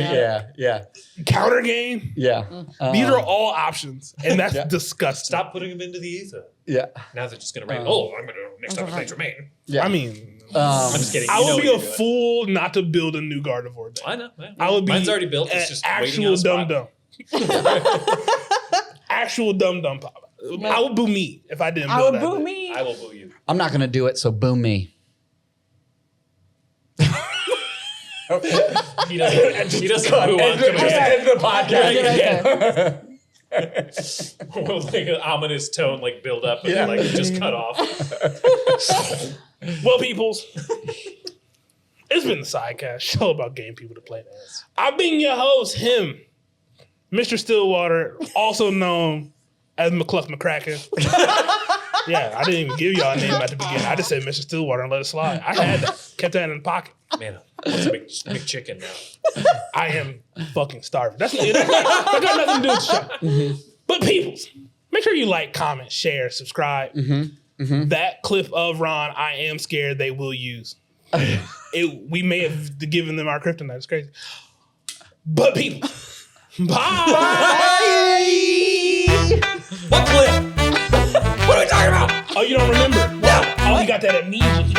yeah. Counter game. Yeah. These are all options, and that's Yeah. disgusting. Stop putting them into the ether. Yeah. Now they're just going to rain. I'm going to next time I play Tremayne. Yeah. I mean, I'm just kidding. I You know would what be you're a doing. fool not to build a new Gardevoir deck. I know. Yeah. I would be Mine's already built. an It's just waiting actual on a spot. dum dum. Actual dum dum pop. I would boo me if I didn't. I build would that boo deck. me. I will boo you. I'm not gonna do it, so boom me. He doesn't boo on command. End the podcast. We'll like an ominous tone like build up and then like just cut off. Well, peoples, it's been the SydeQuest show about getting people to play. I've been your host, him, Mr. Stillwater, also known as McCluck McCracken. Yeah, I didn't even give y'all a name at the beginning. I just said Mr. Stillwater and let it slide. I had that, kept that in the pocket. Man, what's a McChicken now? I am fucking starving. That got nothing to do with the show. But peoples, make sure you like, comment, share, subscribe. That clip of Ron, I am scared they will use. We may have given them our kryptonite. It's crazy. But people, bye. What clip? What are we talking about? Oh, you don't remember? No. Oh, he got that amnesia.